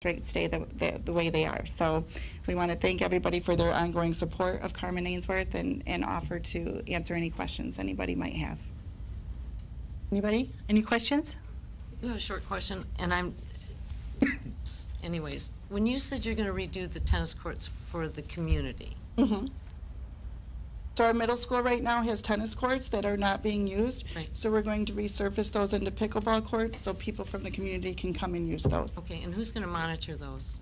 stay the way they are. So we want to thank everybody for their ongoing support of Carmen Ainsworth and offer to answer any questions anybody might have. Anybody? Any questions? I have a short question, and anyways, when you said you're going to redo the tennis courts for the community, Mm-hmm. So our middle school right now has tennis courts that are not being used. Right. So we're going to resurface those into pickleball courts so people from the community can come and use those. okay, and who's going to monitor those?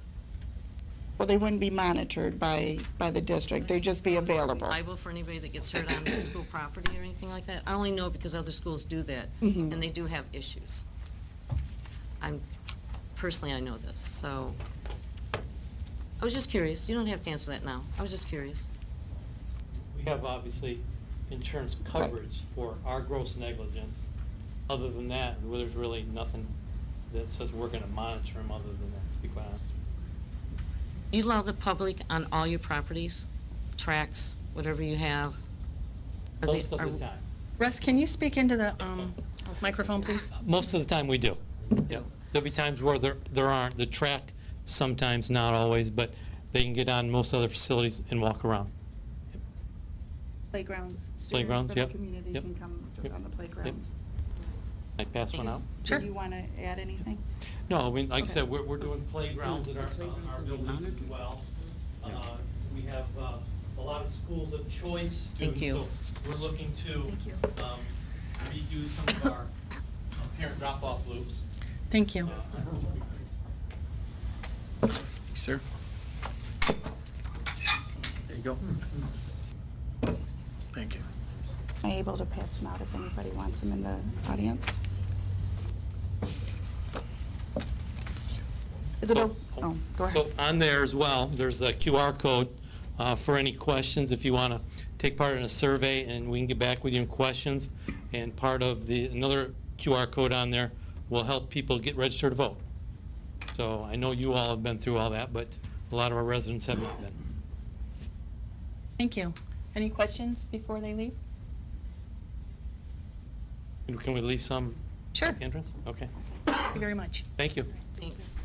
Well, they wouldn't be monitored by the district. They'd just be available. Liable for anybody that gets hurt on the school property or anything like that? I only know because other schools do that, Mhm. and they do have issues. Personally, I know this, so I was just curious. You don't have to answer that now. I was just curious. We have obviously insurance coverage for our gross negligence. Other than that, there's really nothing that says we're going to monitor them other than that, to be quite honest. Do you allow the public on all your properties, tracks, whatever you have? Most of the time. Russ, can you speak into the microphone, please? Most of the time we do. Yep. There'll be times where there aren't. The track, sometimes, not always, but they can get on most other facilities and walk around. Playgrounds. Playgrounds, Students yep. from the community Yep. can come Yep. on the playgrounds. I pass one out? Sure. Do you want to add anything? No, I mean, like I Okay. said, we're doing playgrounds at our buildings as well. We have a lot of schools of choice Thank students, you. so we're looking to redo some of our parent drop-off loops. Thank you. Sir. There you go. Thank you. Am I able to pass them out if anybody wants them in the audience? Is it go ahead. So on there as well, there's a QR code for any questions if you want to take part in a survey, and we can get back with you in questions. And part of another QR code on there will help people get registered to vote. So I know you all have been through all that, but a lot of our residents have not been. Thank you. Any questions before they leave? Can we leave some Sure. at the entrance? Okay. Thank you very much. Thank you. Thanks.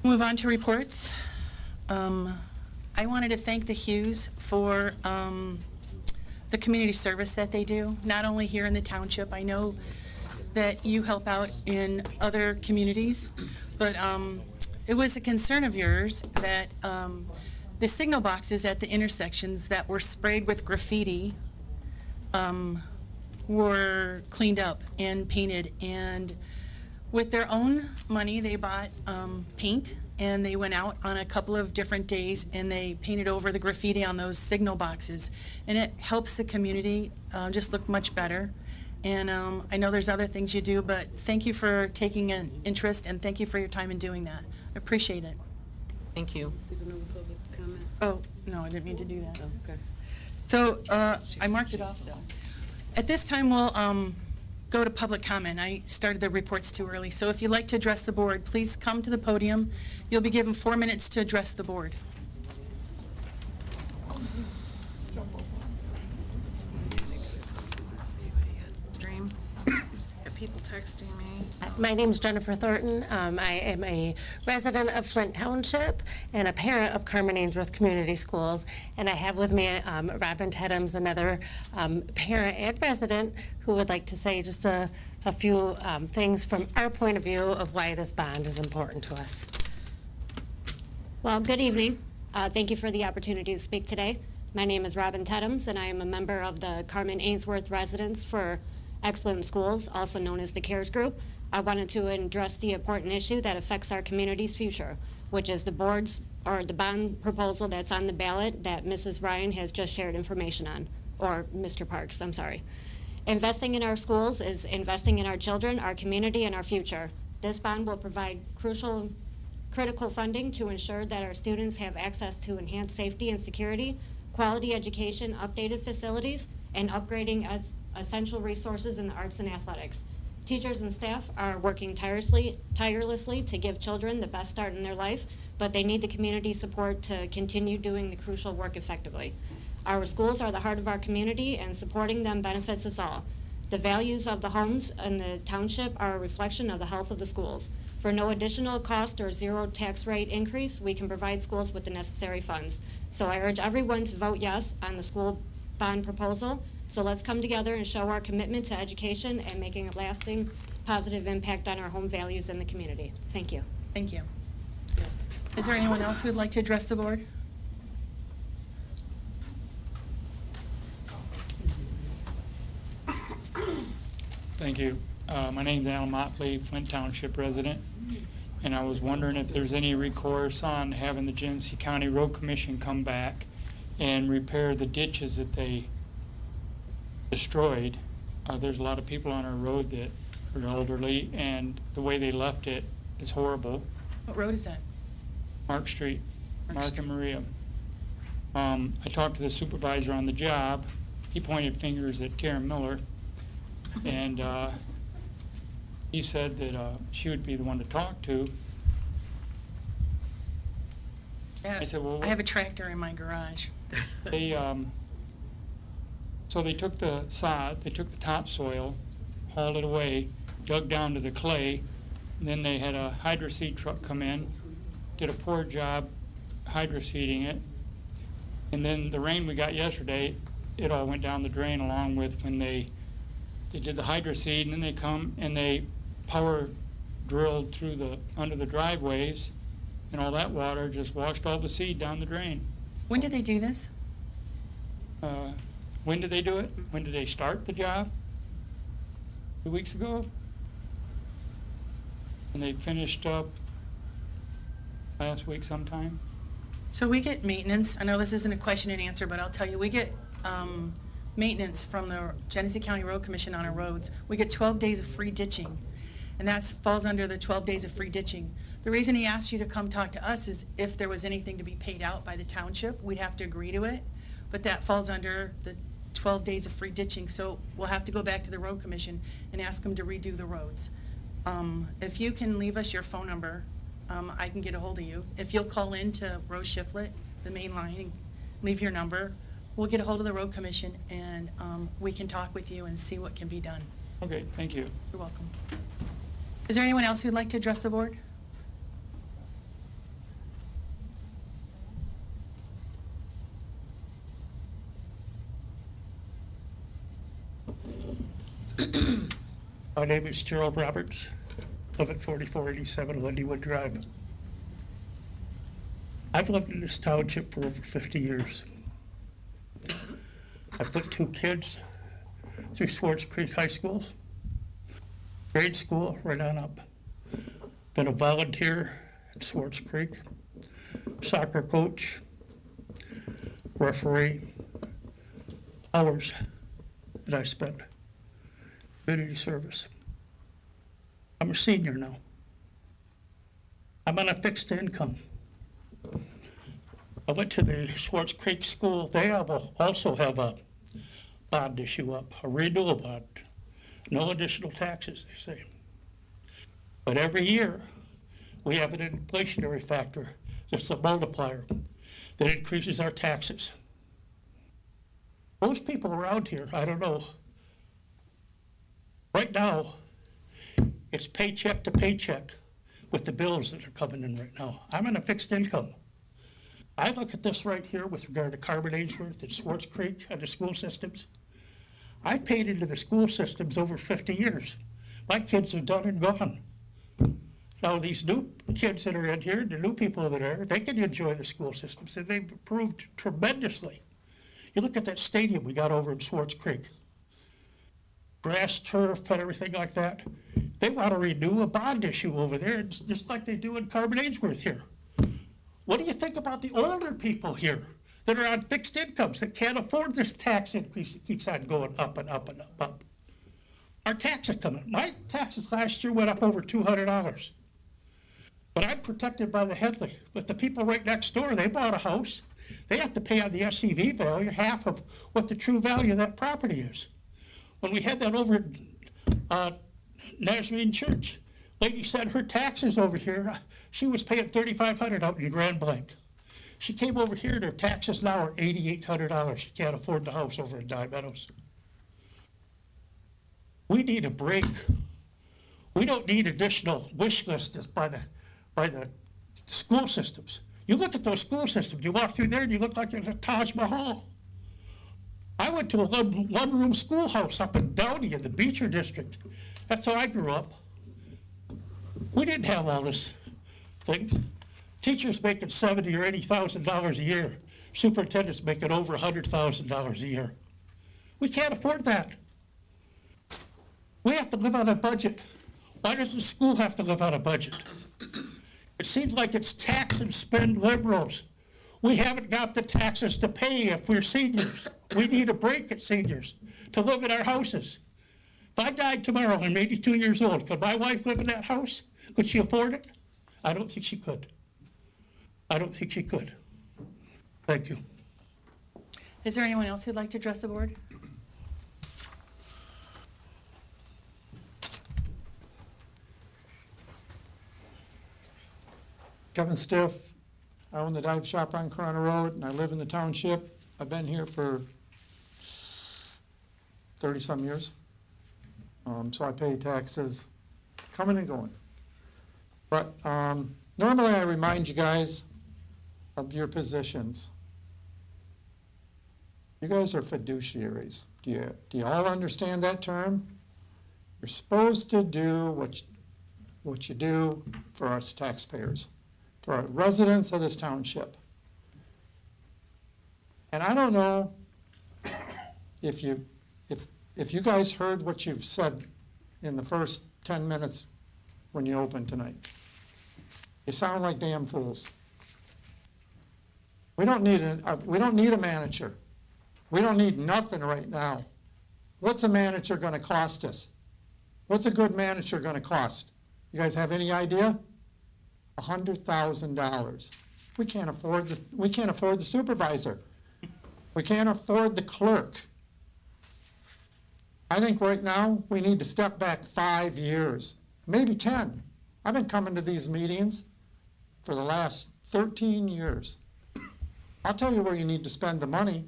Move on to reports. I wanted to thank the Hughes for the community service that they do, not only here in the township. I know that you help out in other communities, but it was a concern of yours that the signal boxes at the intersections that were sprayed with graffiti were cleaned up and painted, and with their own money they bought paint, and they went out on a couple of different days and they painted over the graffiti on those signal boxes, and it helps the community just look much better. And I know there's other things you do, but thank you for taking an interest, and thank you for your time in doing that. I appreciate it. Thank you. Oh, no, I didn't mean to do that. Okay. So I marked it off, though. At this time, we'll go to public comment. I started the reports too early. So if you'd like to address the board, please come to the podium. You'll be given 4 minutes to address the board. Stream. Got people texting me. My name's Jennifer Thornton. I am a resident of Flint Township and a parent of Carmen Ainsworth Community Schools. And I have with me Robin Teddams, another parent and resident, who would like to say just a few things from our point of view of why this bond is important to us. Well, good evening. Thank you for the opportunity to speak today. My name is Robin Teddams, and I am a member of the Carmen Ainsworth Residents for Excellent Schools, also known as the CARES Group. I wanted to address the important issue that affects our community's future, which is the bond proposal that's on the ballot that Mrs. Ryan has just shared information on, or Mr. Parks, I'm sorry. Investing in our schools is investing in our children, our community, and our future. This bond will provide critical funding to ensure that our students have access to enhanced safety and security, quality education, updated facilities, and upgrading as essential resources in the arts and athletics. Teachers and staff are working tirelessly to give children the best start in their life, but they need the community support to continue doing the crucial work effectively. Our schools are the heart of our community, and supporting them benefits us all. The values of the homes in the township are a reflection of the health of the schools. For no additional cost or zero tax rate increase, we can provide schools with the necessary funds. So I urge everyone to vote yes on the school bond proposal. So let's come together and show our commitment to education and making a lasting positive impact on our home values in the community. Thank you. Thank you. Is there anyone else who would like to address the board? Thank you. My name's Alan Motley, Flint Township resident, and I was wondering if there's any recourse on having the Genesee County Road Commission come back and repair the ditches that they destroyed. There's a lot of people on our road that are elderly, and the way they left it is horrible. What road is that? Mark Street, Mark and Maria. I talked to the supervisor on the job. He pointed fingers at Karen Miller, and he said that she would be the one to talk to. Yeah, I said, well, I have a tractor in my garage. They, so they took the sod, they took the topsoil, hauled it away, dug down to the clay, and then they had a hydroseed truck come in, did a poor job hydroseeding it. And then the rain we got yesterday, it all went down the drain along with when they did the hydroseed, and then they come and they power drilled through under the driveways, and all that water just washed all the seed down the drain. When did they do this? When did they do it? When did they start the job? 2 weeks ago? And they finished up last week sometime? So we get maintenance. I know this isn't a question and answer, but I'll tell you, we get maintenance from the Genesee County Road Commission on our roads. We get 12 days of free ditching, and that falls under the 12 days of free ditching. The reason he asked you to come talk to us is if there was anything to be paid out by the township, we'd have to agree to it, but that falls under the 12 days of free ditching, so we'll have to go back to the road commission and ask them to redo the roads. If you can leave us your phone number, I can get a hold of you. If you'll call in to Rose Shiflett, the main line, and leave your number, we'll get a hold of the road commission, and we can talk with you and see what can be done. Okay, thank you. You're welcome. Is there anyone else who'd like to address the board? My name is Gerald Roberts, live at 4487 Lindywood Drive. I've lived in this township for over 50 years. I put 2 kids through Swartz Creek High School, grade school, right on up. Been a volunteer at Swartz Creek, soccer coach, referee, hours that I spent. Community service. I'm a senior now. I'm on a fixed income. I went to the Swartz Creek School. They also have a bond issue up, a renewal bond. No additional taxes, they say. But every year, we have an inflationary factor that's a multiplier that increases our taxes. Most people around here, I don't know, right now, it's paycheck to paycheck with the bills that are coming in right now. I'm on a fixed income. I look at this right here with regard to Carmen Ainsworth and Swartz Creek and the school systems. I've paid into the school systems over 50 years. My kids are done and gone. Now, these new kids that are in here, the new people that are there, they can enjoy the school systems, and they've improved tremendously. You look at that stadium we got over in Swartz Creek. Grass, turf, and everything like that. They want to renew a bond issue over there, it's just like they do in Carmen Ainsworth here. What do you think about the older people here that are on fixed incomes that can't afford this tax increase that keeps on going up and up and up, up? Our taxes coming. My taxes last year went up over $200. But I'm protected by the Headley. But the people right next door, they bought a house. They have to pay on the SCV value half of what the true value of that property is. When we had that over at Nazarene Church, lady said her taxes over here, she was paying $3,500 out in Grand Blanc. She came over here, and her taxes now are $8,800. She can't afford the house over in Dye Meadows. We need a break We don't need additional wish lists by the school systems. You look at those school systems, you walk through there and you look like there's a Taj Mahal. I went to a one-room schoolhouse up in Downey in the Beecher District. That's how I grew up. We didn't have all this things. Teachers making $70,000 or $80,000 a year. Superintendents making over $100,000 a year. We can't afford that. We have to live on a budget. Why does the school have to live on a budget? It seems like it's tax and spend liberals. We haven't got the taxes to pay if we're seniors. We need a break at seniors to live in our houses. If I died tomorrow and I'm 82 years old, could my wife live in that house? Could she afford it? I don't think she could. I don't think she could. Thank you. Is there anyone else who'd like to address the board? Kevin Stiff. I own the dive shop on Corona Road, and I live in the township. I've been here for 30-some years. So I pay taxes coming and going. But normally I remind you guys of your positions. You guys are fiduciaries. Do you all understand that term? You're supposed to do what you do for us taxpayers, for our residents of this township. And I don't know if you guys heard what you've said in the first 10 minutes when you opened tonight. You sound like damn fools. We don't need a manager. We don't need nothing right now. What's a manager going to cost us? What's a good manager going to cost? You guys have any idea? $100,000. We can't afford the supervisor. We can't afford the clerk. I think right now we need to step back 5 years, maybe 10. I've been coming to these meetings for the last 13 years. I'll tell you where you need to spend the money.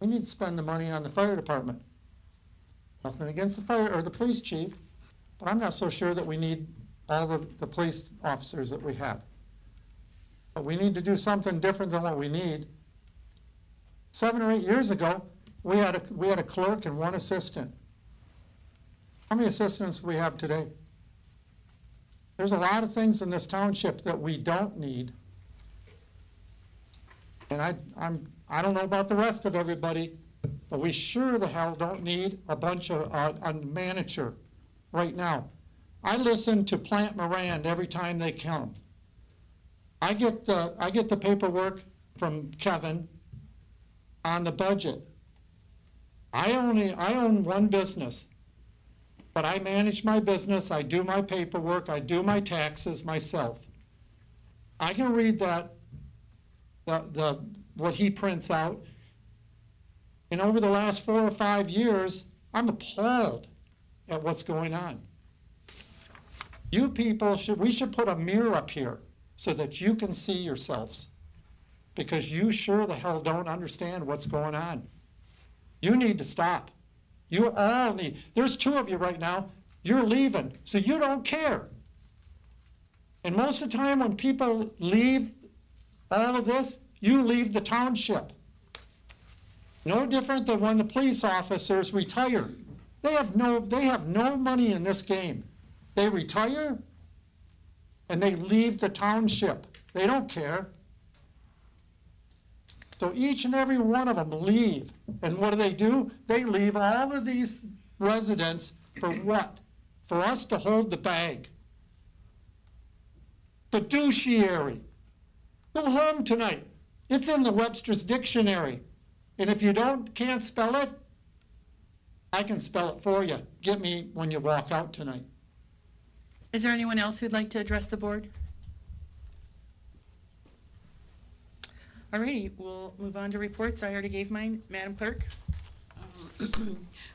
We need to spend the money on the fire department. Nothing against the fire or the police chief, but I'm not so sure that we need all the police officers that we have. But we need to do something different than what we need. 7 or 8 years ago, we had a clerk and one assistant. How many assistants do we have today? There's a lot of things in this township that we don't need. And I don't know about the rest of everybody, but we sure the hell don't need a bunch of a manager right now. I listen to Plant Moran every time they come. I get the paperwork from Kevin on the budget. I own one business, but I manage my business, I do my paperwork, I do my taxes myself. I can read that, what he prints out, and over the last 4 or 5 years, I'm appalled at what's going on. You people we should put a mirror up here so that you can see yourselves, because you sure the hell don't understand what's going on. You need to stop. You all need. There's 2 of you right now. You're leaving, so you don't care. And most of the time when people leave all of this, you leave the township. No different than when the police officers retire. They have no money in this game. They retire and they leave the township. They don't care. So each and every one of them leave. And what do? They leave all of these residents for what? For us to hold the bag. Fiduciary. Go home tonight. It's in the Webster's Dictionary. And if you can't spell it, I can spell it for you. Get me when you walk out tonight. Is there anyone else who'd like to address the board? All righty, we'll move on to reports. I already gave mine. Madam Clerk?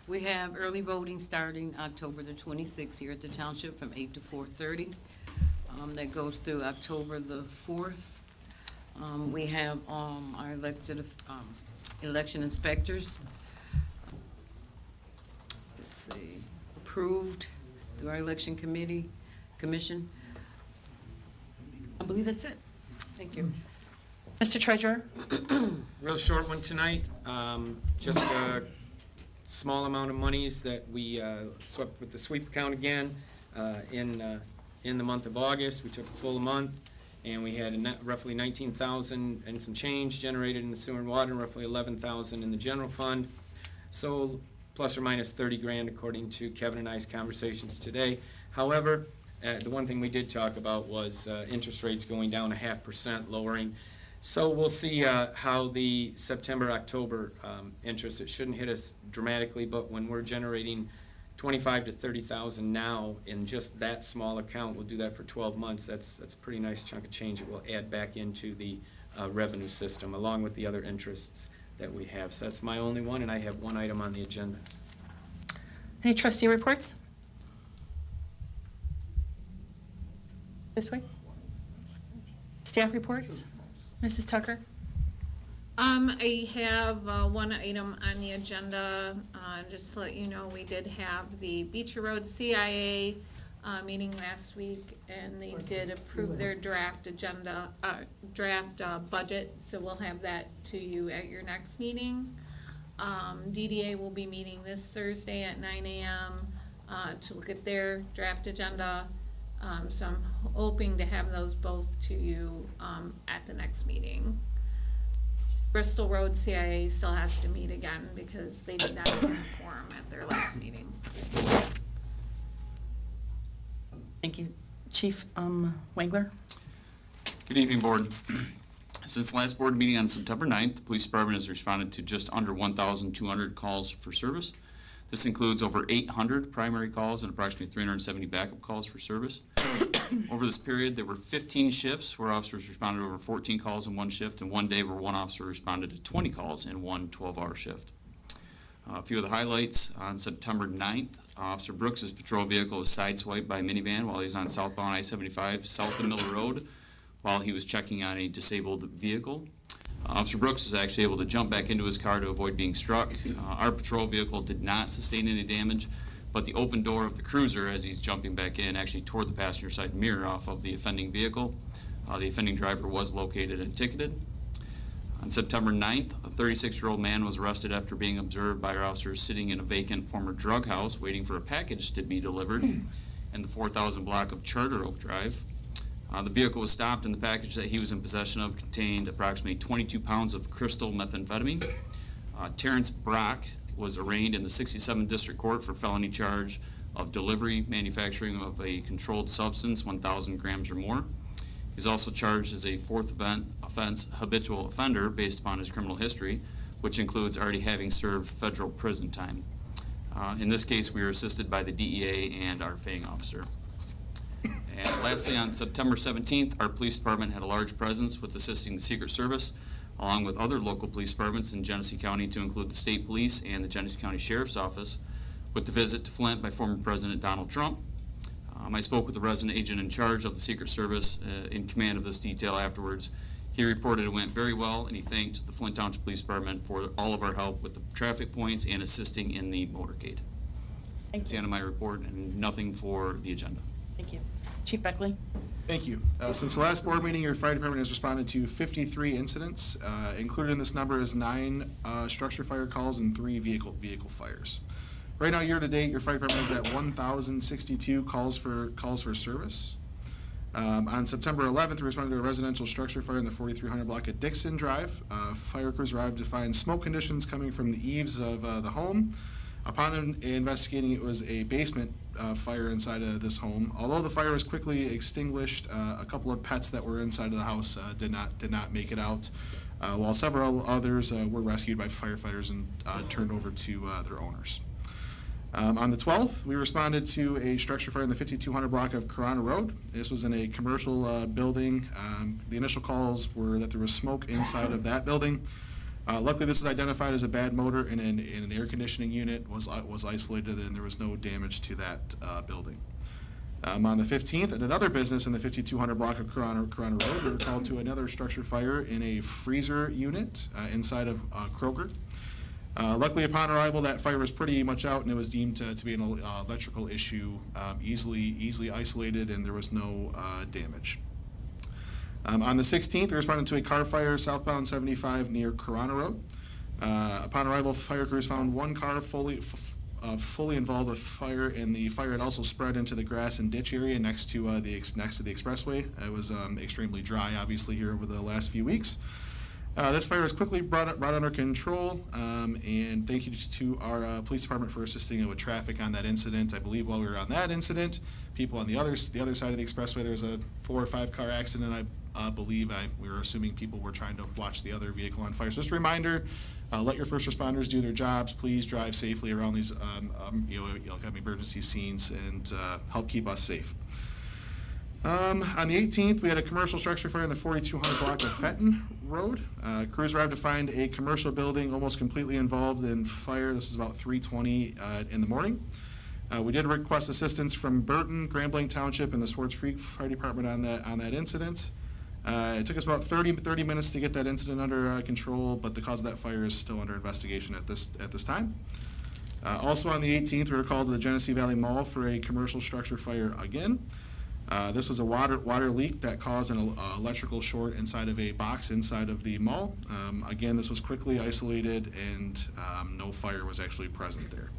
We have early voting starting October the 26th here at the township from 8 to 4:30. That goes through October the 4th. We have our elected election inspectors. Let's see, approved through our election commission. I believe that's it. Thank you. Mr. Treasurer? Real short one tonight. Just a small amount of monies that we swept with the sweep account again in the month of August. We took a full month, and we had a net roughly 19,000 and some change generated in the sewer and water, and roughly 11,000 in the general fund. So plus or minus 30 grand according to Kevin and I's conversations today. However, the one thing we did talk about was interest rates going down 0.5%, lowering. So we'll see how the September, October interest, it shouldn't hit us dramatically, but when we're generating 25 to 30,000 now in just that small account, we'll do that for 12 months. That's a pretty nice chunk of change that we'll add back into the revenue system, along with the other interests that we have. So that's my only one, and I have one item on the agenda. Any trustee reports? This way? Staff reports? Mrs. Tucker? I have one item on the agenda, just to let you know, we did have the Beecher Road CIA meeting last week, and they did approve their draft agenda, budget, so we'll have that to you at your next meeting. DDA will be meeting this Thursday at 9 a.m. To look at their draft agenda. So I'm hoping to have those both to you at the next meeting. Bristol Road CIA still has to meet again because they did not have a quorum at their last meeting. Thank you. Chief Wengler? Good evening, Board. Since the last board meeting on September 9th, the Police Department has responded to just under 1,200 calls for service. This includes over 800 primary calls and approximately 370 backup calls for service. Over this period, there were 15 shifts where officers responded to over 14 calls in one shift, and one day where one officer responded to 20 calls in one 12-hour shift. A few of the highlights: on September 9th, Officer Brooks' patrol vehicle was sideswiped by a minivan while he was on southbound I-75 south of Miller Road while he was checking on a disabled vehicle. Officer Brooks was actually able to jump back into his car to avoid being struck. Our patrol vehicle did not sustain any damage, but the open door of the cruiser as he's jumping back in actually tore the passenger side mirror off of the offending vehicle. The offending driver was located and ticketed. On September 9th, a 36-year-old man was arrested after being observed by our officers sitting in a vacant former drug house waiting for a package to be delivered in the 4,000 block of Charter Oak Drive. The vehicle was stopped, and the package that he was in possession of contained approximately 22 pounds of crystal methamphetamine. Terrence Brock was arraigned in the 67th District Court for felony charge of delivery, manufacturing of a controlled substance, 1,000 grams or more. He's also charged as a fourth offense habitual offender based upon his criminal history, which includes already having served federal prison time. In this case, we were assisted by the DEA and our FANG officer. And lastly, on September 17th, our police department had a large presence with assisting the Secret Service, along with other local police departments in Genesee County, to include the State Police and the Genesee County Sheriff's Office, with the visit to Flint by former President Donald Trump. I spoke with the resident agent in charge of the Secret Service in command of this detail afterwards. He reported it went very well, and he thanked the Flint Township Police Department for all of our help with the traffic points and assisting in the motorcade. That's the end of my report, and nothing for the agenda. Thank you. Chief Beckley? Thank you. Since the last board meeting, your fire department has responded to 53 incidents. Included in this number is 9 structure fire calls and 3 vehicle fires. Right now, year to date, your fire department is at 1,062 calls for service. On September 11th, we responded to a residential structure fire in the 4300 block at Dixon Drive. Fire crews arrived to find smoke conditions coming from the eaves of the home. Upon investigating, it was a basement fire inside of this home. Although the fire was quickly extinguished, a couple of pets that were inside of the house did not make it out, while several others were rescued by firefighters and turned over to their owners. On the 12th, we responded to a structure fire in the 5200 block of Corona Road. This was in a commercial building. The initial calls were that there was smoke inside of that building. Luckily, this is identified as a bad motor in an air conditioning unit, was isolated, and there was no damage to that building. On the 15th, at another business in the 5200 block of Corona Road, we were called to another structure fire in a freezer unit inside of Kroger. Luckily, upon arrival, that fire was pretty much out, and it was deemed to be an electrical issue, easily isolated, and there was no damage. On the 16th, we responded to a car fire southbound 75 near Corona Road. Upon arrival, fire crews found one car fully involved with fire, and the fire had also spread into the grass and ditch area next to the expressway. It was extremely dry, obviously, here over the last few weeks. This fire was quickly brought under control, and thank you to our police department for assisting with traffic on that incident. I believe while we were on that incident, people on the other side of the expressway, there was a 4 or 5 car accident. I believe we were assuming people were trying to watch the other vehicle on fire. So just a reminder, let your first responders do their jobs. Please drive safely around these emergency scenes and help keep us safe. On the 18th, we had a commercial structure fire in the 4200 block of Fenton Road. Crews arrived to find a commercial building almost completely involved in fire. This is about 3:20 in the morning. We did request assistance from Burton, Grambling Township, and the Swartz Creek Fire Department on that incident. It took us about 30 minutes to get that incident under control, but the cause of that fire is still under investigation at this time. Also on the 18th, we were called to the Genesee Valley Mall for a commercial structure fire again. This was a water leak that caused an electrical short inside of a box inside of the mall. Again, this was quickly isolated, and no fire was actually present there.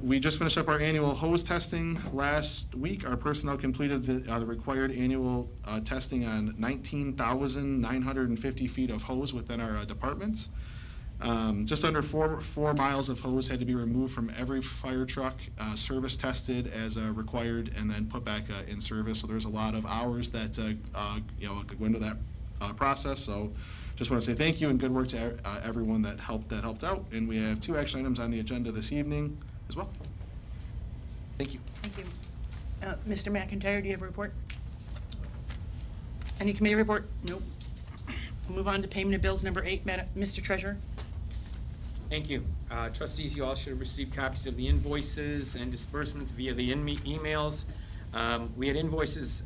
We just finished up our annual hose testing last week. Our personnel completed the required annual testing on 19,950 feet of hose within our departments. Just under 4 miles of hose had to be removed from every fire truck, service tested as required, and then put back in service. So there's a lot of hours that go into that process. So just want to say thank you and good work to everyone that helped out. And we have 2 action items on the agenda this evening as well. Thank you. Thank you. Mr. McIntyre, do you have a report? Any committee report? Nope. We'll move on to payment of bills number 8, Mr. Treasurer. Thank you. Trustees, you all should have received copies of the invoices and disbursements via the emails. We had invoices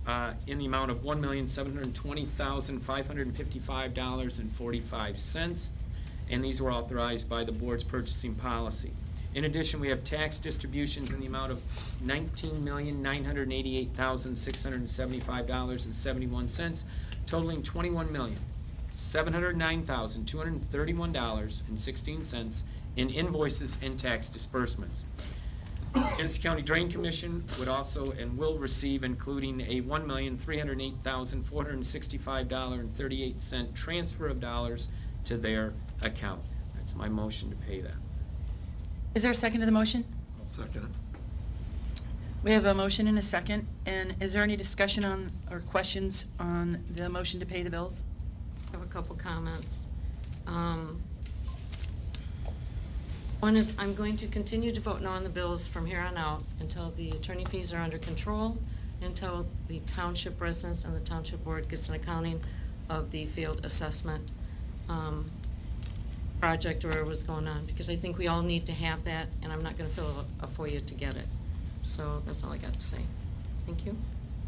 in the amount of $1,720,555.45, and these were authorized by the board's purchasing policy. In addition, we have tax distributions in the amount of $19,988,675.71, totaling $21,709,231.16 in invoices and tax disbursements. Genesee County Drain Commission would also and will receive, including a $1,308,465.38 transfer of dollars to their account. That's my motion to pay that. Is there a second to the motion? I'll second it. We have a motion and a second, and is there any discussion on, or questions on the motion to pay the bills? I have a couple comments. One is I'm going to continue to vote no on the bills from here on out until the attorney fees are under control, until the township residents and the township board gets an accounting of the field assessment project or whatever was going on, because I think we all need to have that, and I'm not going to fill a FOIA to get it. So that's all I got to say. Thank you.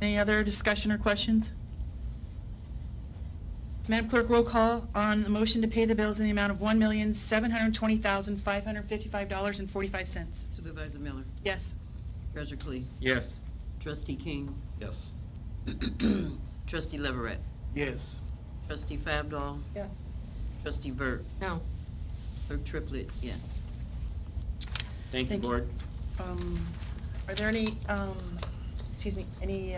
Any other discussion or questions? Madam Clerk, roll call on the motion to pay the bills in the amount of $1,720,555.45. Supervisor Miller, Yes. Treasurer Clee, Yes. Trustee King, Yes. Trustee Leverett, Yes. Trustee Fabdall, Yes. Trustee Burt, No. Clerk Triplett, yes. Thank you, Thank you. Board. Are there any, any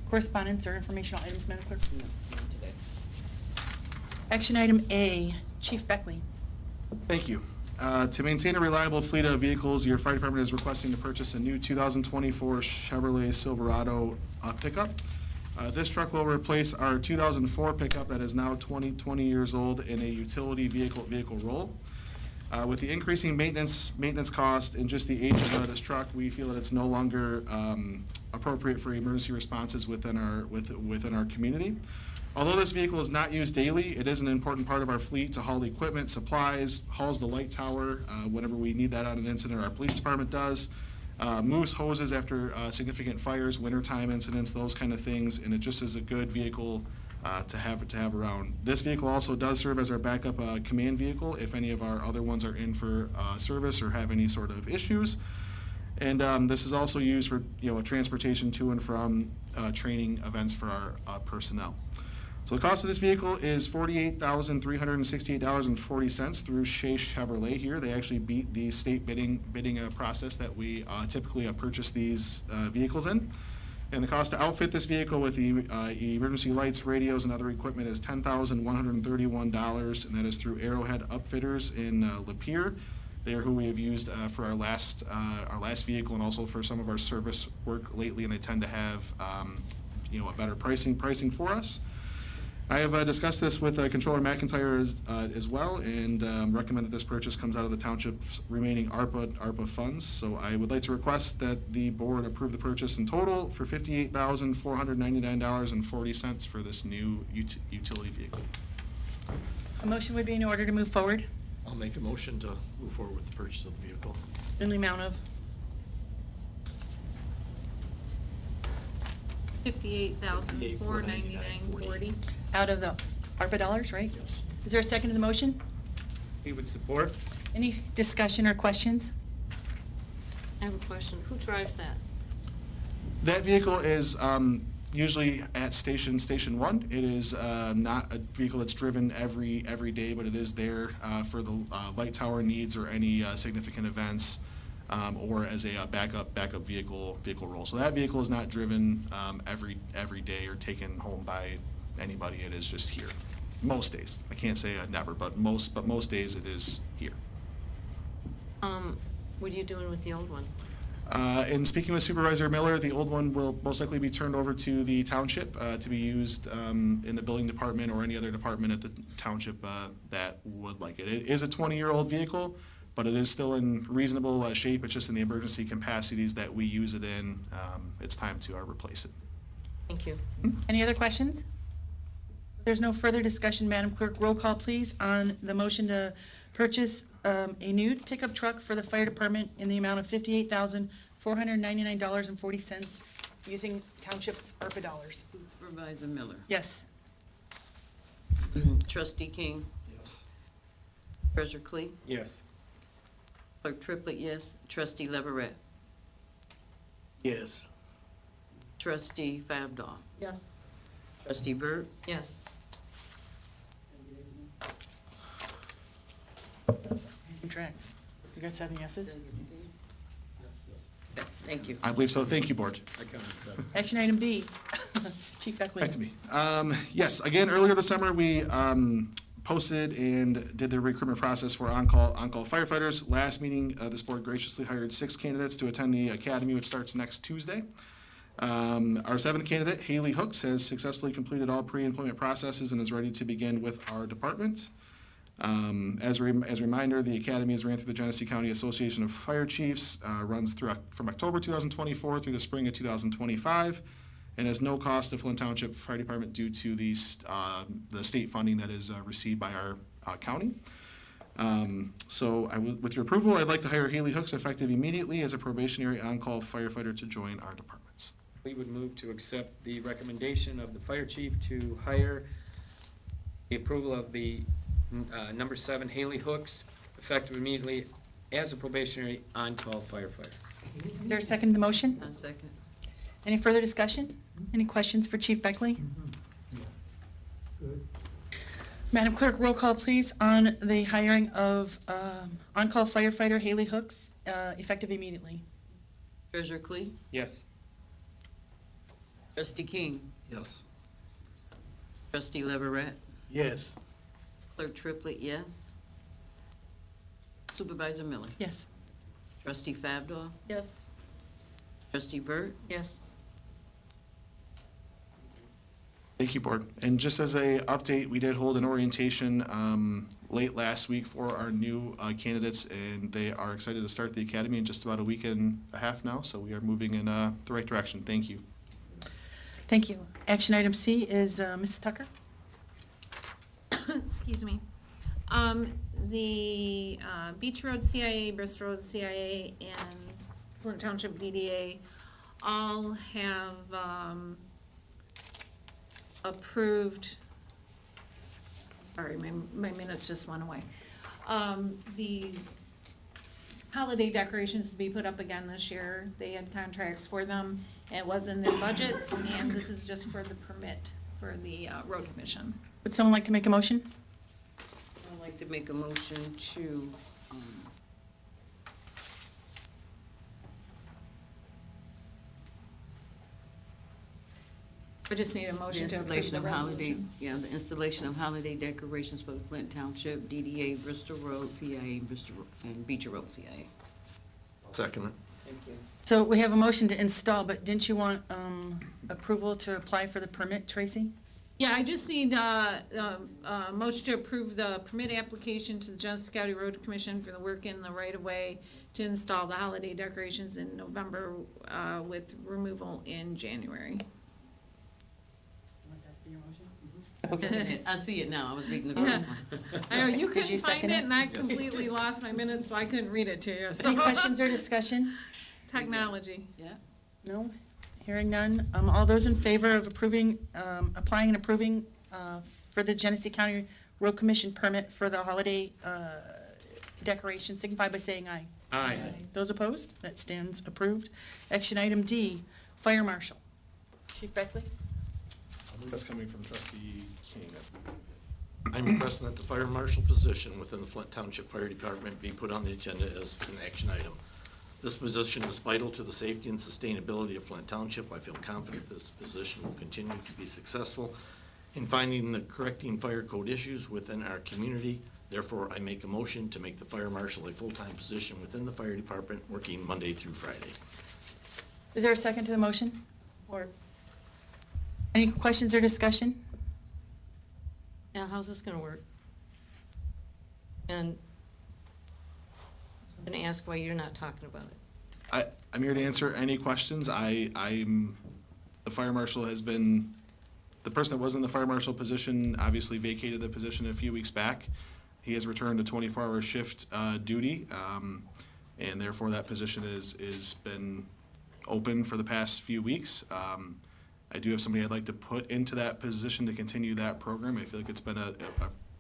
correspondence or informational items, Madam Clerk? No, not today. Action item A, Chief Beckley. Thank you. To maintain a reliable fleet of vehicles, your fire department is requesting to purchase a new 2024 Chevrolet Silverado pickup. This truck will replace our 2004 pickup that is now 20 years old in a utility vehicle role. With the increasing maintenance cost and just the age of this truck, we feel that it's no longer appropriate for emergency responses within our community. Although this vehicle is not used daily, it is an important part of our fleet to haul the equipment, supplies, hauls the light tower whenever we need that on an incident. Our police department does, moves hoses after significant fires, wintertime incidents, those kind of things, and it just is a good vehicle to have around. This vehicle also does serve as our backup command vehicle if any of our other ones are in for service or have any sort of issues. And this is also used for transportation to and from training events for our personnel. So the cost of this vehicle is $48,368.40 through Shea Chevrolet here. They actually beat the state bidding process that we typically purchase these vehicles in. And the cost to outfit this vehicle with the emergency lights, radios, and other equipment is $10,131, and that is through Arrowhead Upfitters in Lapeer. They are who we have used for our last vehicle and also for some of our service work lately, and they tend to have a better pricing for us. I have discussed this with Controller McIntyre as well, and recommend that this purchase comes out of the township's remaining ARPA funds. So I would like to request that the board approve the purchase in total for $58,499.40 for this new utility vehicle. A motion would be in order to move forward I'll make a motion to move forward with the purchase of the vehicle. in the amount of, $58,499.40. out of the ARPA dollars, right? Yes. Is there a second to the motion? We would support. Any discussion or questions? I have a question. Who drives that? That vehicle is usually at Station 1. It is not a vehicle that's driven every day, but it is there for the light tower needs or any significant events, or as a backup vehicle role. So that vehicle is not driven every day or taken home by anybody. It is just here. Most days. I can't say never, but most days it is here. What are you doing with the old one? In speaking with Supervisor Miller, the old one will most likely be turned over to the township to be used in the building department or any other department at the township that would like it. It is a 20-year-old vehicle, but it is still in reasonable shape. It's just in the emergency capacities that we use it in. It's time to replace it. Thank you. Any other questions? There's no further discussion, Madam Clerk. Roll call, please, on the motion to purchase a new pickup truck for the fire department in the amount of $58,499.40 using township ARPA dollars. Supervisor Miller. Yes. Trustee King. Yes. Treasurer Clee. Yes. Clerk Triplett, yes. Trustee Leverett. Yes. Trustee Fabdaw. Yes. Trustee Burt. Yes. Keep track. You got 7 yeses? Thank you. I believe so. Thank you, Board. I counted 7. Action item B. Chief Beckley. Back to me. Yes, again, earlier this summer, we posted and did the recruitment process for on-call firefighters. Last meeting, this board graciously hired 6 candidates to attend the academy, which starts next Tuesday. Our 7th candidate, Haley Hooks, has successfully completed all pre-employment processes and is ready to begin with our department. As a reminder, the academy is ran through the Genesee County Association of Fire Chiefs, runs from October 2024 through the spring of 2025, and has no cost to Flint Township Fire Department due to the state funding that is received by our county. So with your approval, I'd like to hire Haley Hooks effective immediately as a probationary on-call firefighter to join our departments. We would move to accept the recommendation of the fire chief to hire the approval of the number 7 Haley Hooks, effective immediately as a probationary on-call firefighter. Is there a second to the motion? A second. Any further discussion? Any questions for Chief Beckley? Madam Clerk, roll call, please, on the hiring of on-call firefighter Haley Hooks, effective immediately. Treasurer Clee. Yes. Trustee King. Yes. Trustee Leverett. Yes. Clerk Triplett, yes. Supervisor Miller. Yes. Trustee Fabdaw. Yes. Trustee Burt. Yes. Thank you, Board. And just as a update, we did hold an orientation late last week for our new candidates, and they are excited to start the academy in just about a week and a half now, so we are moving in the right direction. Thank you. Thank you. Action item C is Mrs. Tucker. Excuse me. The Beach Road CIA, Bristol Road CIA, and Flint Township DDA all have approved, sorry, my minutes just went away. The holiday decorations to be put up again this year. They had contracts for them. It was in their budgets, and this is just for the permit for the road commission. Would someone like to make a motion? I'd like to make a motion to, I just need a the motion to approve installation the of holiday, resolution. the installation of holiday decorations for the Flint Township, DDA, Bristol Road, CIA, Bristol, and Beecher Road, CIA. Second it. Thank you. So we have a motion to install, but didn't you want approval to apply for the permit, Tracy? Yeah, I just need a motion to approve the permit application to the Genesee County Road Commission for the work in the right-of-way to install the holiday decorations in November with removal in January. I see it now, I was reading the first one. I know, you Did couldn't you find second it, it? and I completely lost my minutes, so I couldn't read it to you, so. Any questions or discussion? Technology. Yeah. No? Hearing none. All those in favor of approving, applying and approving for the Genesee County Road Commission permit for the holiday decoration signify by saying aye. Aye. Those opposed? That stands approved. Action item D, Fire Marshal. Chief Beckley? That's coming from Trustee King. I'm requesting that the fire marshal position within the Flint Township Fire Department be put on the agenda as an action item. This position is vital to the safety and sustainability of Flint Township. I feel confident this position will continue to be successful in finding the correcting fire code issues within our community. Therefore, I make a motion to make the fire marshal a full-time position within the fire department, working Monday through Friday. Is there a second to the motion? Or any questions or discussion? Yeah, how's this gonna work? And I'm gonna ask why you're not talking about it. I'm here to answer any questions. I'm, the fire marshal has been, the person that was in the fire marshal position obviously vacated the position a few weeks back. He has returned to 24-hour shift duty, and therefore that position is been open for the past few weeks. I do have somebody I'd like to put into that position to continue that program. I feel like it's been a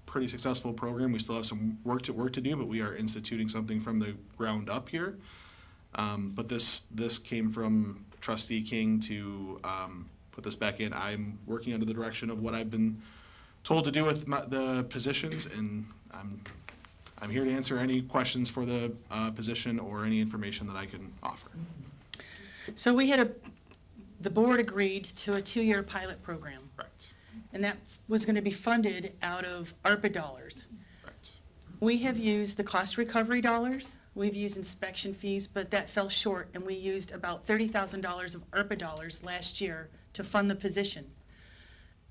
pretty successful program. We still have some work to do, but we are instituting something from the ground up here. But this came from Trustee King to put this back in. I'm working under the direction of what I've been told to do with the positions, and I'm here to answer any questions for the position or any information that I can offer. So we had the board agreed to a 2-year pilot program, Correct. and that was going to be funded out of ARPA dollars. Correct. We have used the cost recovery dollars, we've used inspection fees, but that fell short, and we used about $30,000 of ARPA dollars last year to fund the position.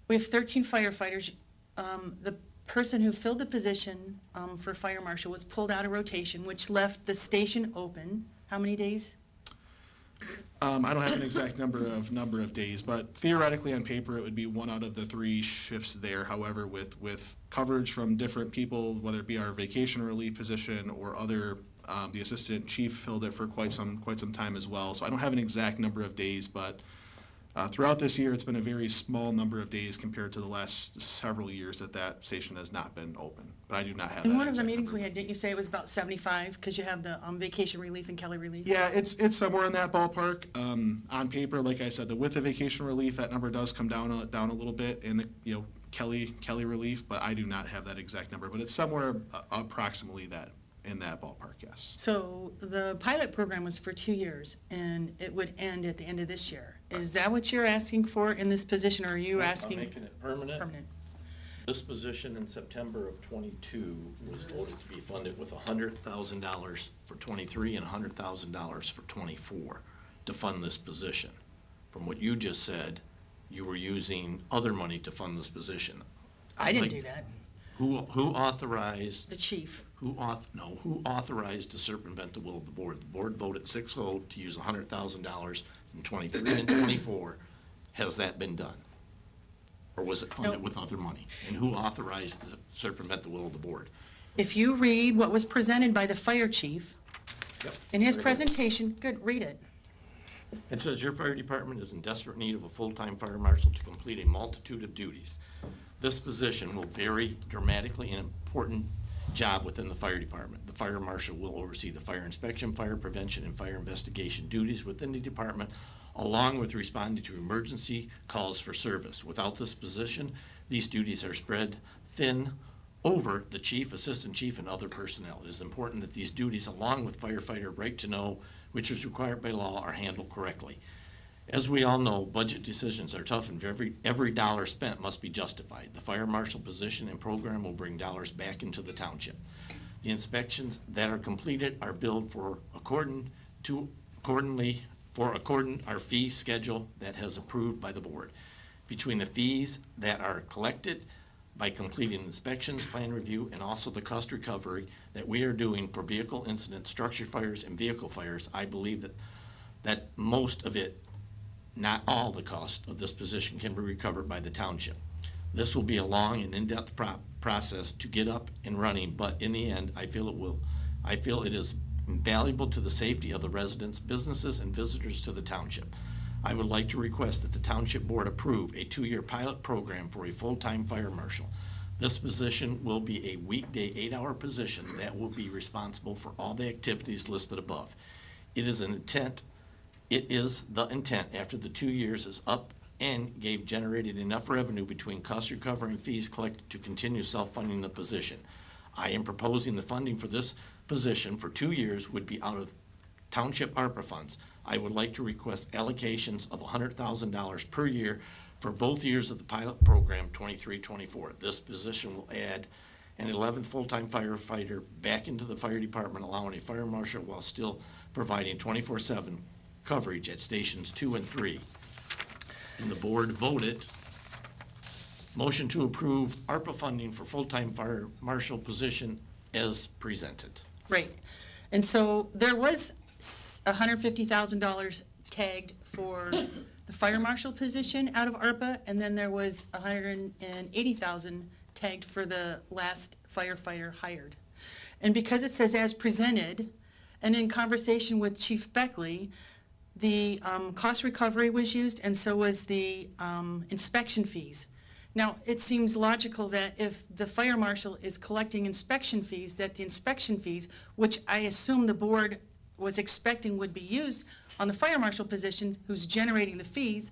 We have 13 firefighters. The person who filled the position for fire marshal was pulled out of rotation, which left the station open. How many days? I don't have an exact number of days, but theoretically on paper, it would be 1 out of the 3 shifts there. However, with coverage from different people, whether it be our vacation relief position or other, the assistant chief filled it for quite some time as well. So I don't have an exact number of days, but throughout this year, it's been a very small number of days compared to the last several years that station has not been open. But I do not have that In one of the exact meetings we number. had, didn't you say it was about 75, because you have the vacation relief and Kelly relief? Yeah, it's somewhere in that ballpark. On paper, like I said, with the vacation relief, that number does come down a little bit, and the Kelly relief, but I do not have that exact number. But it's somewhere approximately that in that ballpark. Yes. So the pilot program was for 2 years, and it would end at the end of this year. Is that what you're asking for in this position, or are you asking? I'm making it permanent. Permanent. This position in September of '22 was voted to be funded with $100,000 for '23 and $100,000 for '24 to fund this position. From what you just said, you were using other money to fund this position. I didn't do that. Who authorized? The chief. Who authorized to circumvent the will of the board? The board voted 6-0 to use $100,000 in '23 and '24. Has that been done? Or was it funded with other money? And who authorized to circumvent the will of the board? If you read what was presented by the fire chief Yep. in his Very good. presentation, good, read it. It says your fire department is in desperate need of a full-time fire marshal to complete a multitude of duties. This position will vary dramatically and important job within the fire department. The fire marshal will oversee the fire inspection, fire prevention, and fire investigation duties within the department, along with responding to emergency calls for service. Without this position, these duties are spread thin over the chief, assistant chief, and other personnel. It is important that these duties, along with firefighter right to know, which is required by law, are handled correctly. As we all know, budget decisions are tough, and every dollar spent must be justified. The fire marshal position and program will bring dollars back into the township. The inspections that are completed are billed for according our fee schedule that has approved by the board. Between the fees that are collected by completing inspections, plan review, and also the cost recovery that we are doing for vehicle incidents, structure fires, and vehicle fires, I believe that most of it, not all the cost of this position, can be recovered by the township. This will be a long and in-depth process to get up and running, but in the end, I feel it is invaluable to the safety of the residents, businesses, and visitors to the township. I would like to request that the township board approve a 2-year pilot program for a full-time fire marshal. This position will be a weekday 8-hour position that will be responsible for all the activities listed above. It is the intent after the 2 years is up and generated enough revenue between cost recovery and fees collected to continue self-funding the position. I am proposing the funding for this position for 2 years would be out of township ARPA funds. I would like to request allocations of $100,000 per year for both years of the pilot program, 23-24. This position will add an 11th full-time firefighter back into the fire department, allowing a fire marshal while still providing 24/7 coverage at stations 2 and 3. And the board voted motion to approve ARPA funding for full-time fire marshal position as presented. Right. And so there was $150,000 tagged for the fire marshal position out of ARPA, and then there was $180,000 tagged for the last firefighter hired. And because it says as presented, and in conversation with Chief Beckley, the cost recovery was used, and so was the inspection fees. Now, it seems logical that if the fire marshal is collecting inspection fees, that the inspection fees, which I assume the board was expecting would be used on the fire marshal position, who's generating the fees,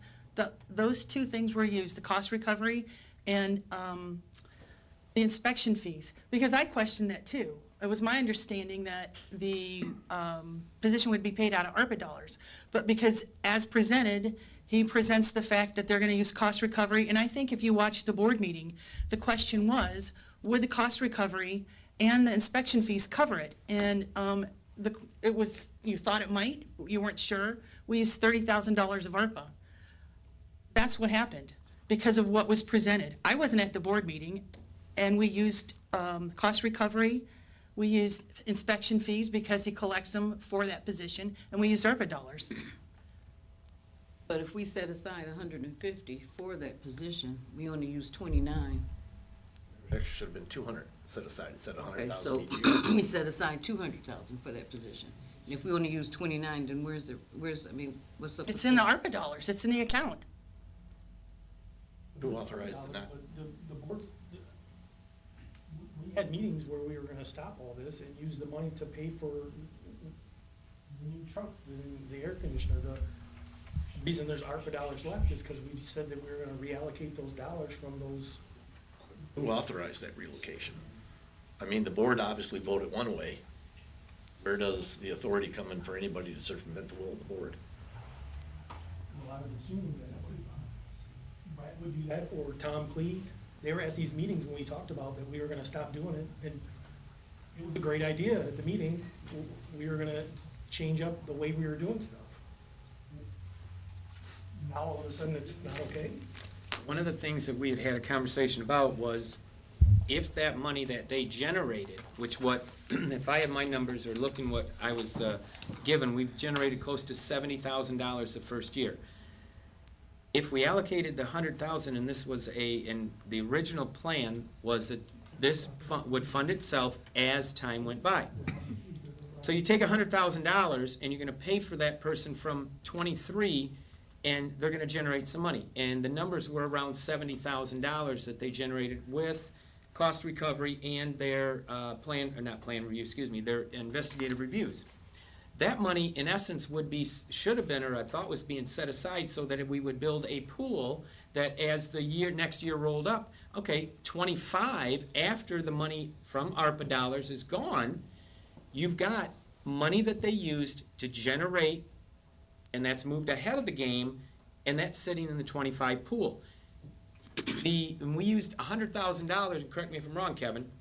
those two things were used, the cost recovery and the inspection fees. Because I questioned that too. It was my understanding that the position would be paid out of ARPA dollars. But because as presented, he presents the fact that they're going to use cost recovery. And I think if you watch the board meeting, the question was, would the cost recovery and the inspection fees cover it? And it was, you thought it might, you weren't sure. We used $30,000 of ARPA. That's what happened because of what was presented. I wasn't at the board meeting, and we used cost recovery. We used inspection fees because he collects them for that position, and we used ARPA dollars. But if we set aside 150 for that position, we only use 29. Actually should have been 200 set aside, instead of Okay, 100,000 so each year. we set aside 200,000 for that position. And if we only use 29, then what's up? It's in the ARPA dollars. It's in the account. Who authorized the not? The board, we had meetings where we were gonna stop all this and use the money to pay for the new truck, the air conditioner. The reason there's ARPA dollars left is because we said that we were gonna reallocate those dollars from those. Who authorized that relocation? I mean, the board obviously voted one way. Where does the authority come in for anybody to circumvent the will of the board? Well, I would assume that Brad would do that, or Tom Clee. They were at these meetings when we talked about that we were gonna stop doing it, and it was a great idea at the meeting. We were gonna change up the way we were doing stuff. Now all of a sudden it's not okay? One of the things that we had had a conversation about was if that money that they generated, which if I have my numbers or looking what I was given, we've generated close to $70,000 the first year. If we allocated the 100,000, and this was and the original plan was that this would fund itself as time went by. So you take $100,000 and you're gonna pay for that person from 23, and they're gonna generate some money. And the numbers were around $70,000 that they generated with cost recovery and their their investigative reviews. That money, in essence, should have been, or I thought was being set aside so that we would build a pool that as the next year rolled up, okay, 25, after the money from ARPA dollars is gone, you've got money that they used to generate, and that's moved ahead of the game, and that's sitting in the 25 pool. And we used $100,000, and correct me if I'm wrong, Kevin,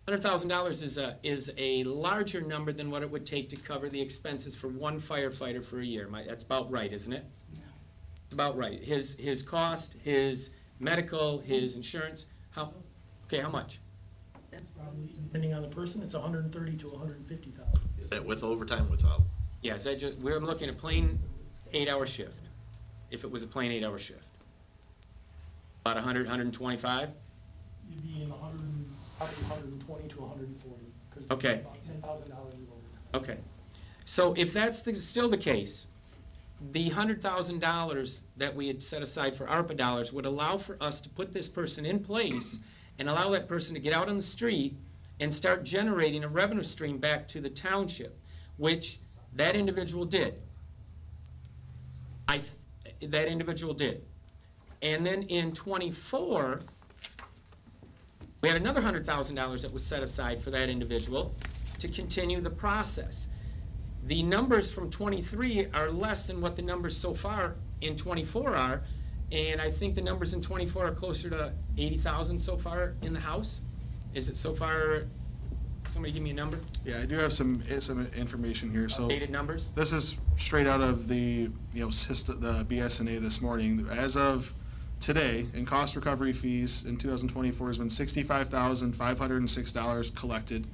$100,000 is a larger number than what it would take to cover the expenses for one firefighter for a year. That's about right, isn't it? It's about right. His cost, his medical, his insurance, how much? Depending on the person, it's 130 to 150,000. Is that with overtime, without? Yeah, we're looking at plain 8-hour shift, if it was a plain 8-hour shift. About 100, 125? You'd be in 120 to 140. 'Cause Okay. About $10,000 in overtime. Okay. So if that's still the case, the $100,000 that we had set aside for ARPA dollars would allow for us to put this person in place and allow that person to get out on the street and start generating a revenue stream back to the township, which that individual did. That individual did. And then in '24, we had another $100,000 that was set aside for that individual to continue the process. The numbers from '23 are less than what the numbers so far in '24 are, and I think the numbers in '24 are closer to 80,000 so far in the House. Is it so far? Somebody give me a number. Yeah, I do have some information here, so. Updated numbers? This is straight out of the, the BSNA this morning. As of today, in cost recovery fees in 2024 has been $65,506 collected.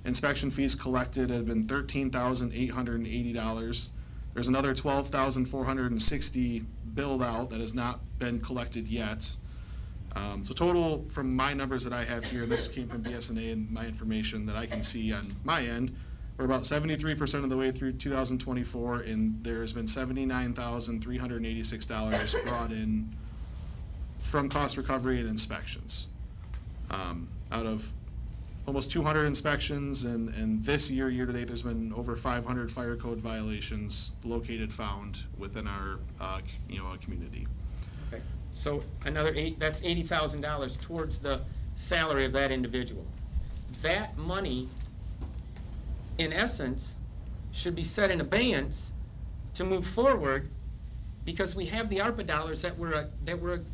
Inspection fees collected have been $13,880. There's another $12,460 billed out that has not been collected yet. So total, from my numbers that I have here, and this came from BSNA and my information that I can see on my end, we're about 73% of the way through 2024, and there's been $79,386 brought in from cost recovery and inspections. Out of almost 200 inspections, and this year to date, there's been over 500 fire code violations found within our, community. Okay. So that's $80,000 towards the salary of that individual. That money, in essence, should be set in abeyance to move forward, because we have the ARPA dollars that were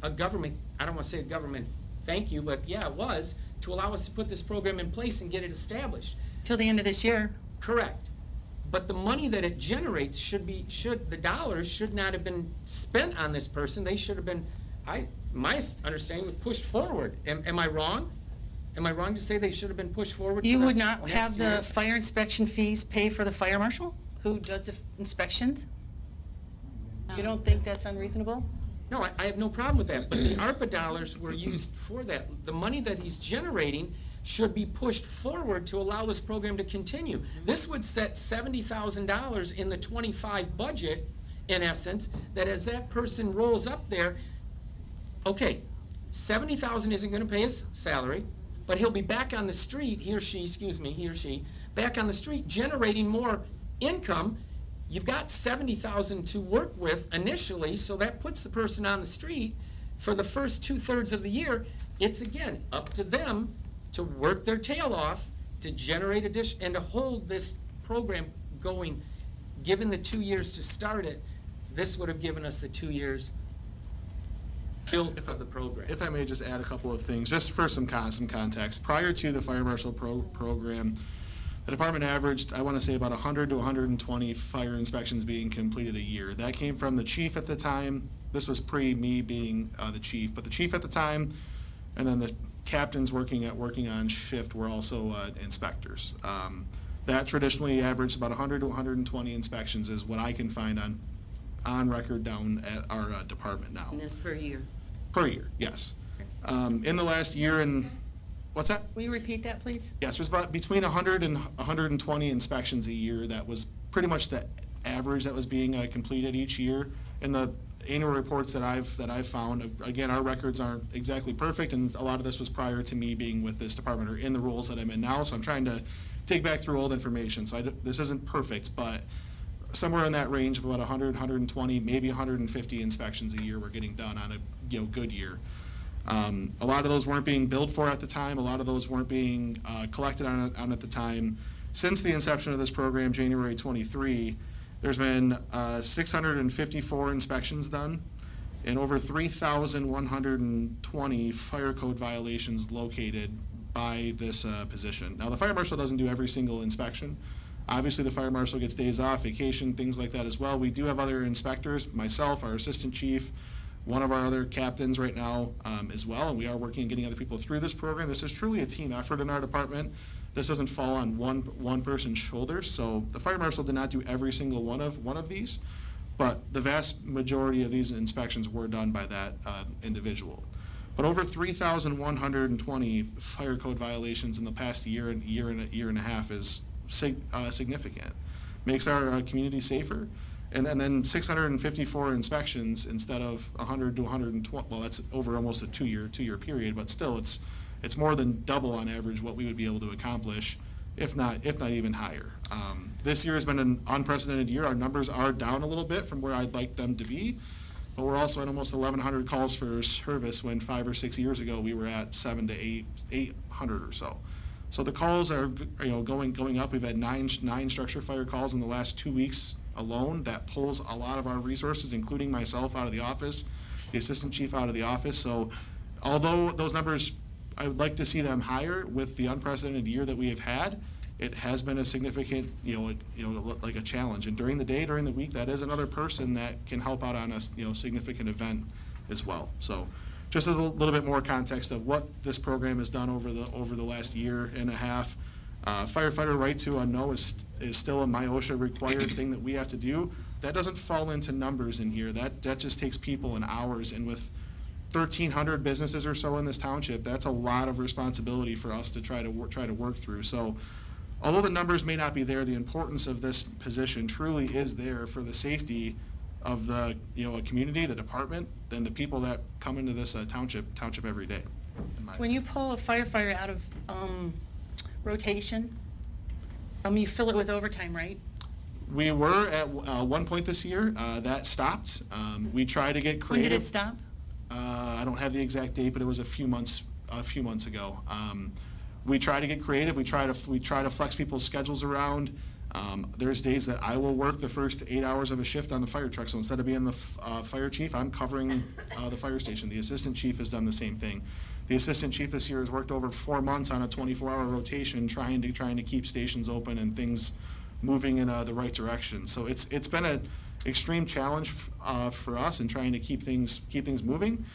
a government, I don't want to say a government thank you, but yeah, it was, to allow us to put this program in place and get it established. Till the end of this year. Correct. But the money that it generates the dollars should not have been spent on this person. They should have been, my understanding was pushed forward. Am I wrong? Am I wrong to say they should have been pushed forward? You to would the not next have the year? fire inspection fees pay for the fire marshal who does the inspections? You don't think that's unreasonable? No, I have no problem with that, but the ARPA dollars were used for that. The money that he's generating should be pushed forward to allow this program to continue. This would set $70,000 in the '25 budget, in essence, that as that person rolls up there, okay, $70,000 isn't gonna pay his salary, but he'll be back on the street, he or she, back on the street generating more income. You've got $70,000 to work with initially, so that puts the person on the street for the first 2/3 of the year. It's again up to them to work their tail off to generate addition and to hold this program going. Given the 2 years to start it, this would have given us the 2 years built of the program. If I may just add a couple of things, just for some context. Prior to the fire marshal program, the department averaged, I want to say, about 100 to 120 fire inspections being completed a year. That came from the chief at the time. This was pre me being the chief, but the chief at the time, and then the captains working on shift were also inspectors. That traditionally averaged about 100 to 120 inspections is what I can find on record down at our department now. And that's per year. Per year, yes. In the last year and What's that? Will you repeat that, please? Yes, there's about between 100 and 120 inspections a year. That was pretty much the average that was being completed each year. In the annual reports that I've found, again, our records aren't exactly perfect, and a lot of this was prior to me being with this department or in the roles that I'm in now. So I'm trying to dig back through old information. So this isn't perfect, but somewhere in that range of about 100, 120, maybe 150 inspections a year we're getting done on a good year. A lot of those weren't being billed for at the time. A lot of those weren't being collected on at the time. Since the inception of this program, January 23, there's been 654 inspections done and over 3,120 fire code violations located by this position. Now, the fire marshal doesn't do every single inspection. Obviously, the fire marshal gets days off, vacation, things like that as well. We do have other inspectors, myself, our assistant chief, one of our other captains right now as well, and we are working on getting other people through this program. This is truly a team effort in our department. This doesn't fall on one person's shoulders. So the fire marshal did not do every single one of these, but the vast majority of these inspections were done by that individual. But over 3,120 fire code violations in the past year and a half is significant. Makes our community safer. And then 654 inspections instead of 100 to 120. Well, that's over almost a two-year period, but still, it's more than double on average what we would be able to accomplish, if not even higher. This year has been an unprecedented year. Our numbers are down a little bit from where I'd like them to be, but we're also at almost 1,100 calls for service when 5 or 6 years ago we were at 700 to 800 or so. So the calls are going up. We've had nine structure fire calls in the last 2 weeks alone. That pulls a lot of our resources, including myself, out of the office, the assistant chief out of the office. So although those numbers, I would like to see them higher with the unprecedented year that we have had, it has been a significant, like a challenge. And during the day, during the week, that is another person that can help out on a significant event as well. So just as a little bit more context of what this program has done over the last year and a half. Firefighter right to a no is still a MIOSHA required thing that we have to do. That doesn't fall into numbers in here. That just takes people and hours. And with 1,300 businesses or so in this township, that's a lot of responsibility for us to try to work through. So, although the numbers may not be there, the importance of this position truly is there for the safety of the a community, the department, and the people that come into this township every day. When you pull a firefighter out of rotation, you fill it with overtime, right? We were at one point this year. That stopped. We try to get creative. When did it stop? I don't have the exact date, but it was a few months ago. We try to get creative. We try to flex people's schedules around. There's days that I will work the first 8 hours of a shift on the fire truck. So instead of being the fire chief, I'm covering the fire station. The assistant chief has done the same thing. The assistant chief this year has worked over 4 months on a 24-hour rotation, trying to keep stations open and things moving in the right direction. So it's been an extreme challenge for us in trying to keep things moving.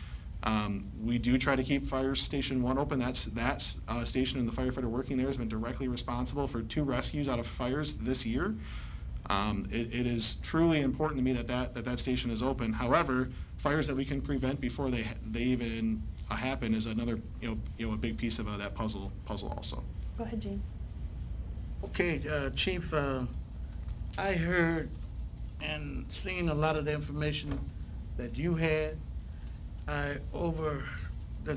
We do try to keep Fire Station 1 open. That station and the firefighter working there has been directly responsible for 2 rescues out of fires this year. It is truly important to me that station is open. However, fires that we can prevent before they even happen is another a big piece of that puzzle also. Go ahead, Gene. Okay, Chief, I heard and seen a lot of the information that you had. I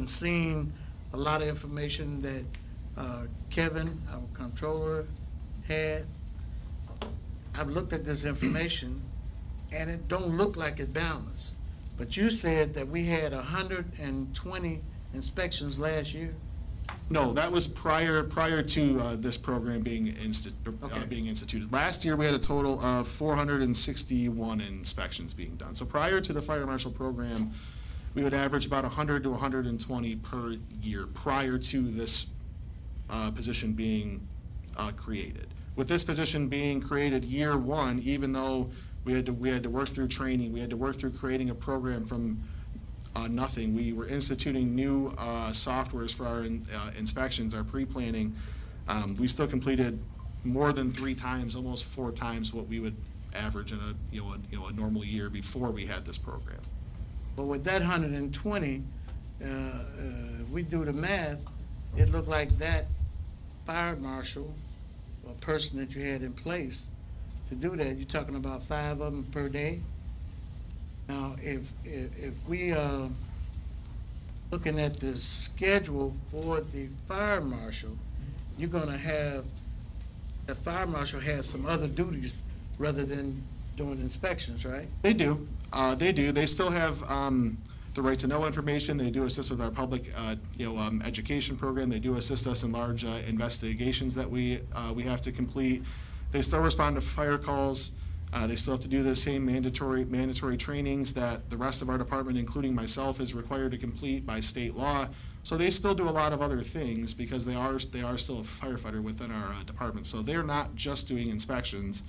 seen a lot of information that Kevin, our controller, had. I've looked at this information and it don't look like it balanced. But you said that we had 120 inspections last year? No, that was prior to this program being instituted. Last year, we had a total of 461 inspections being done. So prior to the fire marshal program, we would average about 100 to 120 per year prior to this position being created. With this position being created year one, even though we had to work through training, we had to work through creating a program from nothing. We were instituting new softwares for our inspections, our pre-planning. We still completed more than 3 times, almost 4 times what we would average in a normal year before we had this program. But with that 120, we do the math, it looked like that fire marshal or person that you had in place to do that, you're talking about 5 of them per day. Now, if we looking at the schedule for the fire marshal, you're gonna have, the fire marshal has some other duties rather than doing inspections, right? They do. They do. They still have the right to know information. They do assist with our public, education program. They do assist us in large investigations that we have to complete. They still respond to fire calls. They still have to do the same mandatory trainings that the rest of our department, including myself, is required to complete by state law. So they still do a lot of other things because they are still a firefighter within our department. So they're not just doing inspections,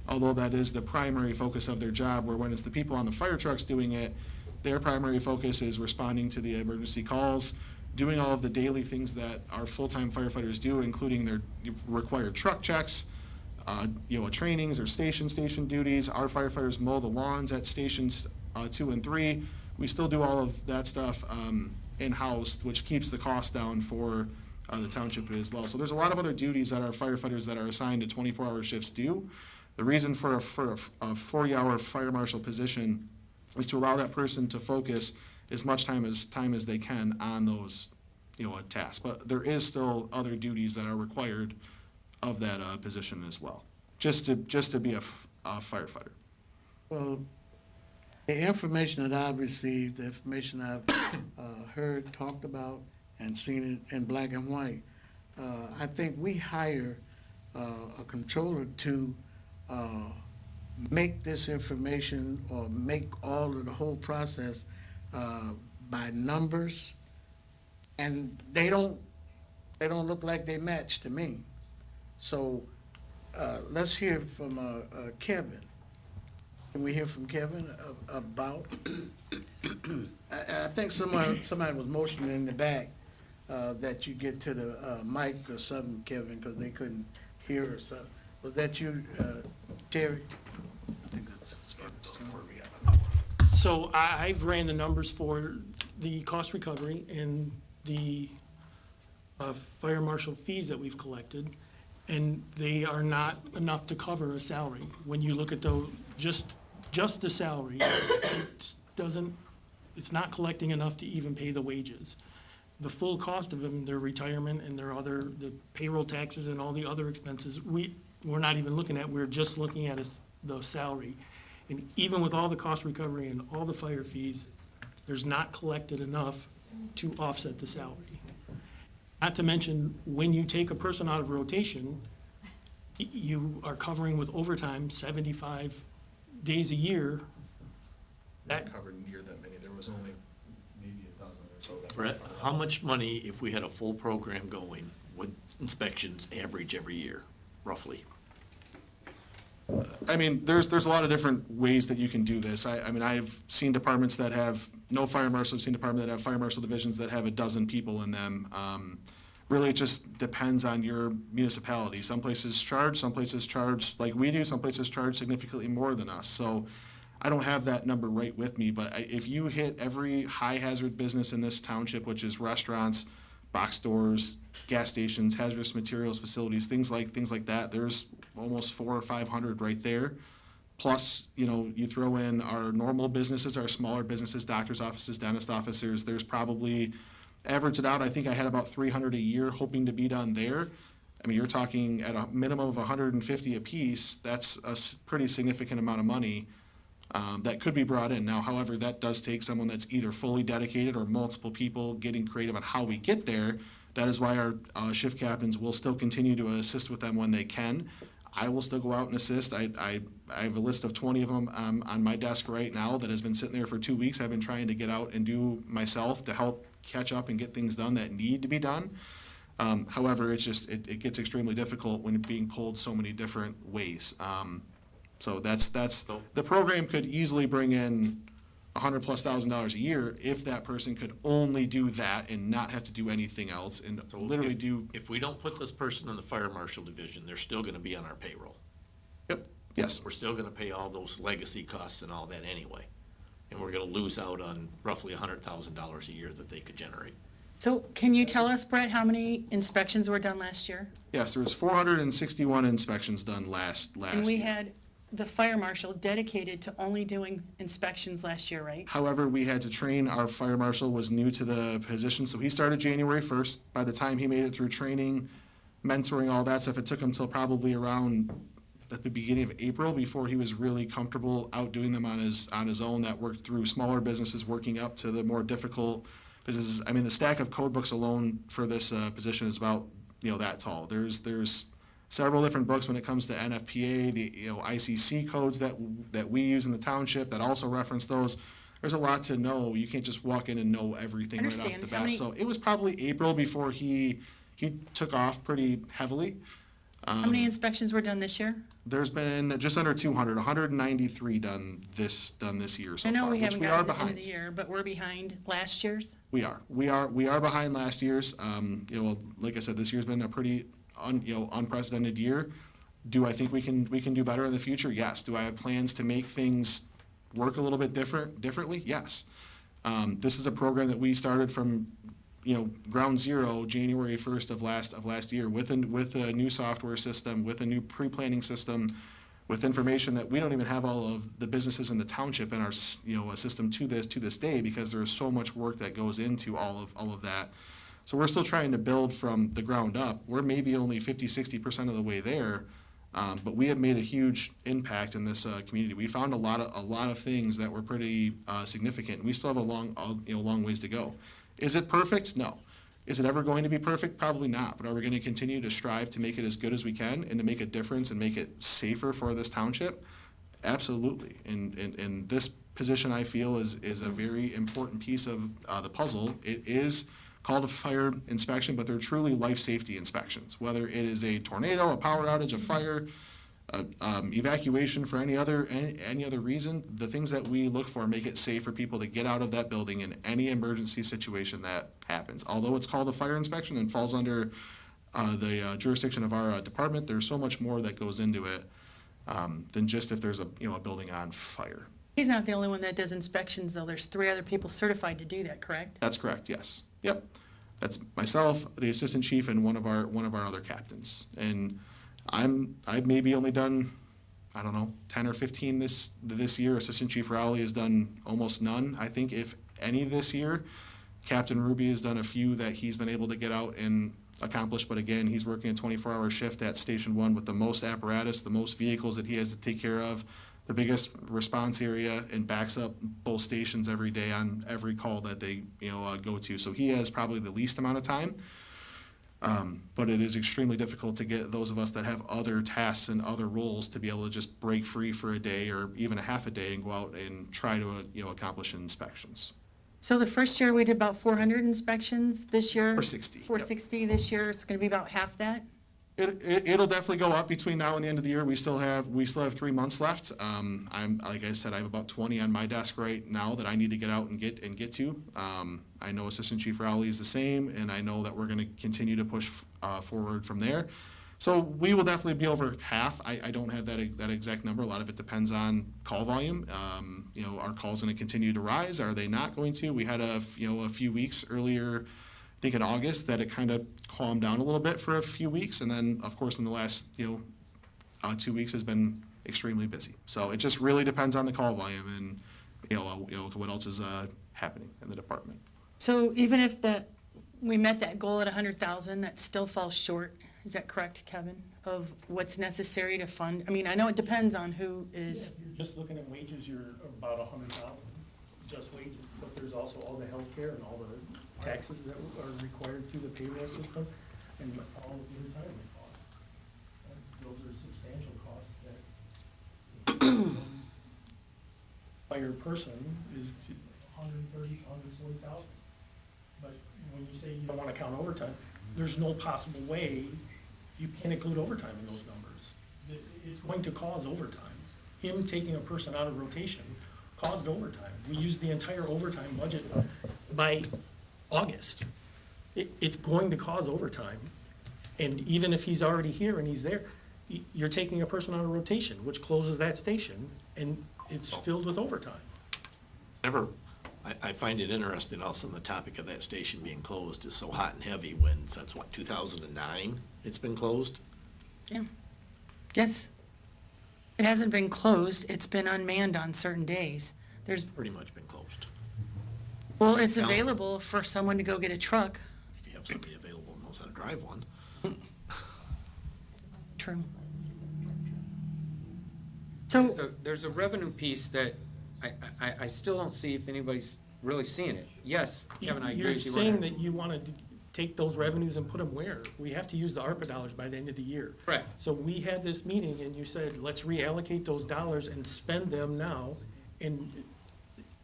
although that is the primary focus of their job, where when it's the people on the fire trucks doing it, their primary focus is responding to the emergency calls, doing all of the daily things that our full-time firefighters do, including their required truck checks, trainings or station duties. Our firefighters mow the lawns at stations 2 and 3. We still do all of that stuff in-house, which keeps the cost down for the township as well. So there's a lot of other duties that our firefighters that are assigned to 24-hour shifts do. The reason for a 40-hour fire marshal position is to allow that person to focus as much time as they can on those tasks. But there is still other duties that are required of that position as well, just to be a firefighter. Well, the information that I've received, the information I've heard, talked about, and seen it in black and white, I think we hire a controller to make this information or make all of the whole process by numbers, and they don't look like they match to me. So let's hear from Kevin. Can we hear from Kevin about? I think somebody was motioning in the back that you get to the mic or something, Kevin, because they couldn't hear or something. Was that you, Terry? I think that's where we So I've ran the numbers for the cost recovery and the fire marshal fees that we've collected, and they are not enough to cover a salary. When you look at just the salary, it's not collecting enough to even pay the wages. The full cost of them, their retirement and the payroll taxes and all the other expenses, we're not even looking at, we're just looking at the salary. And even with all the cost recovery and all the fire fees, there's not collected enough to offset the salary. Not to mention, when you take a person out of rotation, you are covering with overtime 75 days a year. That covered near that many. There was only maybe a dozen or so. Brett, how much money, if we had a full program going, would inspections average every year, roughly? I mean, there's a lot of different ways that you can do this. I mean, I've seen departments that have no fire marshal. I've seen departments that have fire marshal divisions that have a dozen people in them. Really, it just depends on your municipality. Some places charge like we do. Some places charge significantly more than us. So I don't have that number right with me, but if you hit every high hazard business in this township, which is restaurants, box stores, gas stations, hazardous materials facilities, things like that, there's almost 400 or 500 right there. Plus, you throw in our normal businesses, our smaller businesses, doctor's offices, dentist offices, there's probably, average it out, I think I had about 300 a year hoping to be done there. I mean, you're talking at a minimum of 150 apiece. That's a pretty significant amount of money that could be brought in. Now, however, that does take someone that's either fully dedicated or multiple people getting creative on how we get there. That is why our shift captains will still continue to assist with them when they can. I will still go out and assist. I have a list of 20 of them on my desk right now that has been sitting there for 2 weeks. I've been trying to get out and do myself to help catch up and get things done that need to be done. However, it gets extremely difficult when being pulled so many different ways. So that's the program could easily bring in $100,000+ a year if that person could only do that and not have to do anything else and literally do. If we don't put this person in the fire marshal division, they're still gonna be on our payroll. Yep, yes. We're still gonna pay all those legacy costs and all that anyway. And we're gonna lose out on roughly $100,000 a year that they could generate. So can you tell us, Brett, how many inspections were done last year? Yes, there was 461 inspections done last And we year. had the fire marshal dedicated to only doing inspections last year, right? However, we had to train, our fire marshal was new to the position, so he started January 1st. By the time he made it through training, mentoring, all that stuff, it took him till probably around at the beginning of April before he was really comfortable out doing them on his own. That worked through smaller businesses, working up to the more difficult businesses. I mean, the stack of code books alone for this position is about, that tall. There's several different books when it comes to NFPA, the ICC codes that we use in the township that also reference those. There's a lot to know. You can't just walk in and know everything right off Understand. the How bat. many- So it was probably April before he took off pretty heavily. How many inspections were done this year? There's been just under 200, 193 done this year so I know far, we which haven't we are gotten to the end behind. of the year, but we're behind last year's. We are behind last year's. Like I said, this year's been a pretty unprecedented year. Do I think we can do better in the future? Yes. Do I have plans to make things work a little bit differently? Yes. This is a program that we started from ground zero, January 1st of last year, with a new software system, with a new pre-planning system, with information that we don't even have all of the businesses in the township in our a system to this day, because there's so much work that goes into all of that. So we're still trying to build from the ground up. We're maybe only 50-60% of the way there, but we have made a huge impact in this community. We found a lot of things that were pretty significant. We still have a long ways to go. Is it perfect? No. Is it ever going to be perfect? Probably not. But are we going to continue to strive to make it as good as we can and to make a difference and make it safer for this township? Absolutely. And this position, I feel, is a very important piece of the puzzle. It is called a fire inspection, but they're truly life safety inspections. Whether it is a tornado, a power outage, a fire, evacuation for any other reason, the things that we look for make it safe for people to get out of that building in any emergency situation that happens. Although it's called a fire inspection and falls under the jurisdiction of our department, there's so much more that goes into it than just if there's a building on fire. He's not the only one that does inspections, though. There's 3 other people certified to do that, correct? That's correct, yes. Yep. That's myself, the assistant chief, and one of our other captains. And I've maybe only done, 10 or 15 this year. Assistant Chief Rowley has done almost none, I think, if any, this year. Captain Ruby has done a few that he's been able to get out and accomplish, but again, he's working a 24-hour shift at Station 1 with the most apparatus, the most vehicles that he has to take care of, the biggest response area, and backs up both stations every day on every call that they go to. So he has probably the least amount of time. But it is extremely difficult to get those of us that have other tasks and other roles to be able to just break free for a day or even a half a day and go out and try to accomplish inspections. So the first year we did about 400 inspections. This year? 460, yep. 460. This year it's going to be about half that? It'll definitely go up between now and the end of the year. We still have 3 months left. Like I said, I have about 20 on my desk right now that I need to get out and get to. I know Assistant Chief Rowley is the same, and I know that we're going to continue to push forward from there. So we will definitely be over half. I don't have that exact number. A lot of it depends on call volume. Are calls going to continue to rise? Are they not going to? We had a few weeks earlier, I think in August, that it kind of calmed down a little bit for a few weeks, and then of course in the last 2 weeks has been extremely busy. So it just really depends on the call volume and what else is happening in the department. So even if we met that goal at 100,000, that still falls short. Is that correct, Kevin, of what's necessary to fund? I mean, I know it depends on who is. If you're just looking at wages, you're about 100,000, just wages. But there's also all the healthcare and all the taxes that are required through the payroll system and all of the retirement costs. And those are substantial costs that fire person is 130, 140,000. But when you say you don't want to count overtime, there's no possible way you can include overtime in those numbers. It's going to cause overtime. Him taking a person out of rotation caused overtime. We used the entire overtime budget by August. It's going to cause overtime. And even if he's already here and he's there, you're taking a person out of rotation, which closes that station, and it's filled with overtime. Never I find it interesting also on the topic of that station being closed is so hot and heavy when, since what, 2009 it's been closed? Yeah. Yes. It hasn't been closed, it's been unmanned on certain days. There's, Pretty much been closed. well, it's Now- available for someone to go get a truck. If you have somebody available who knows how to drive one. True. There's a revenue piece that I still don't see if anybody's really seeing it. Yes, Kevin, I agree You're with you. saying that you want to take those revenues and put them where? We have to use the ARPA dollars by the end of the year. Correct. So we had this meeting and you said, let's reallocate those dollars and spend them now. And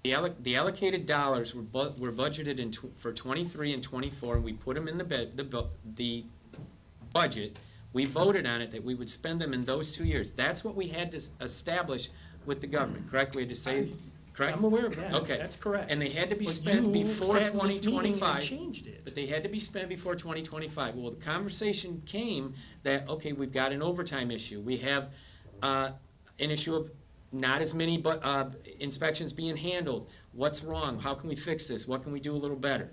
The allocated dollars were budgeted for 23 and 24, and we put them in the budget. We voted on it that we would spend them in those 2 years. That's what we had to establish with the government, correct? We had to say, correct? I'm aware of that. Okay. That's correct. And they had to be But spent you before sat in this meeting and 2025. changed it. But they had to be spent before 2025. Well, the conversation came that, okay, we've got an overtime issue. We have an issue of not as many inspections being handled. What's wrong? How can we fix this? What can we do a little better?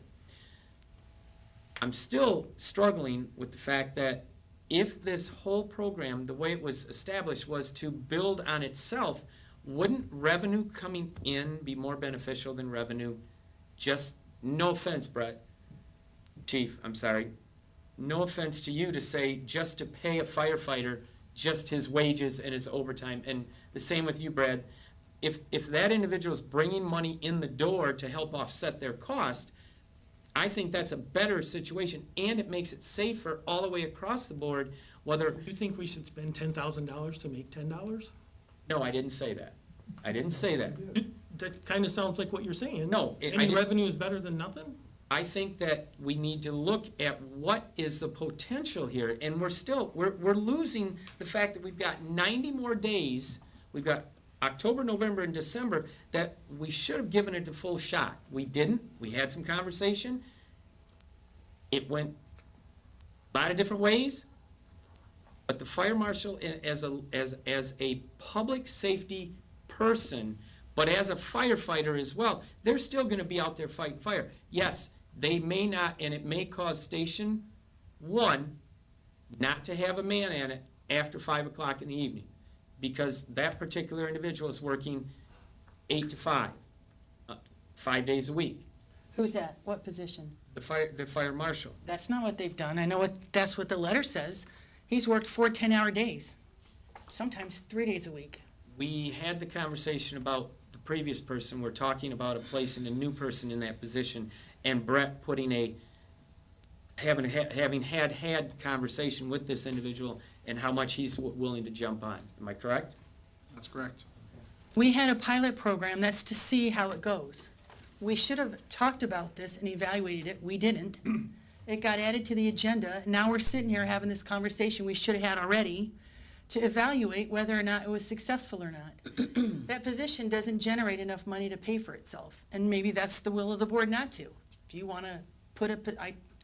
I'm still struggling with the fact that if this whole program, the way it was established, was to build on itself, wouldn't revenue coming in be more beneficial than revenue just, no offense, Brett, Chief, I'm sorry, no offense to you to say just to pay a firefighter just his wages and his overtime, and the same with you, Brad. If that individual is bringing money in the door to help offset their cost, I think that's a better situation, and it makes it safer all the way across the board, whether, You think we should spend $10,000 to make $10? no, I didn't say that. I didn't say that. That kind of sounds like what you're saying. No, I Any didn't- revenue is better than nothing? I think that we need to look at what is the potential here, and we're losing the fact that we've got 90 more days, we've got October, November, and December, that we should have given it a full shot. We didn't, we had some conversation, it went a lot of different ways, but the fire marshal as a public safety person, but as a firefighter as well, they're still gonna be out there fighting fire. Yes, they may not, and it may cause Station 1 not to have a man at it after 5 o'clock in the evening, because that particular individual is working 8 to 5, 5 days a week. Who's that? What position? The fire marshal. That's not what they've done. I know that's what the letter says. He's worked 4 10-hour days, sometimes 3 days a week. We had the conversation about the previous person. We're talking about placing a new person in that position, and Brett putting having had conversation with this individual and how much he's willing to jump on. Am I correct? That's correct. We had a pilot program, that's to see how it goes. We should have talked about this and evaluated it, we didn't. It got added to the agenda, now we're sitting here having this conversation we should have had already to evaluate whether or not it was successful or not. That position doesn't generate enough money to pay for itself, and maybe that's the will of the board not to. If you want to put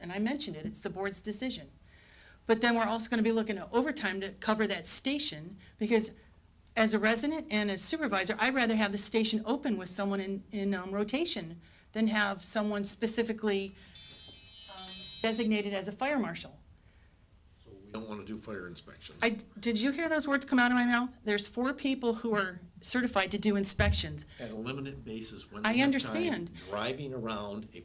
and I mentioned it, it's the board's decision. But then we're also going to be looking at overtime to cover that station, because as a resident and a supervisor, I'd rather have the station open with someone in rotation than have someone specifically designated as a fire marshal. So we don't want to do fire inspections. Did you hear those words come out of my mouth? There's 4 people who are certified to do inspections. At a limited basis, when I they have understand. time driving around a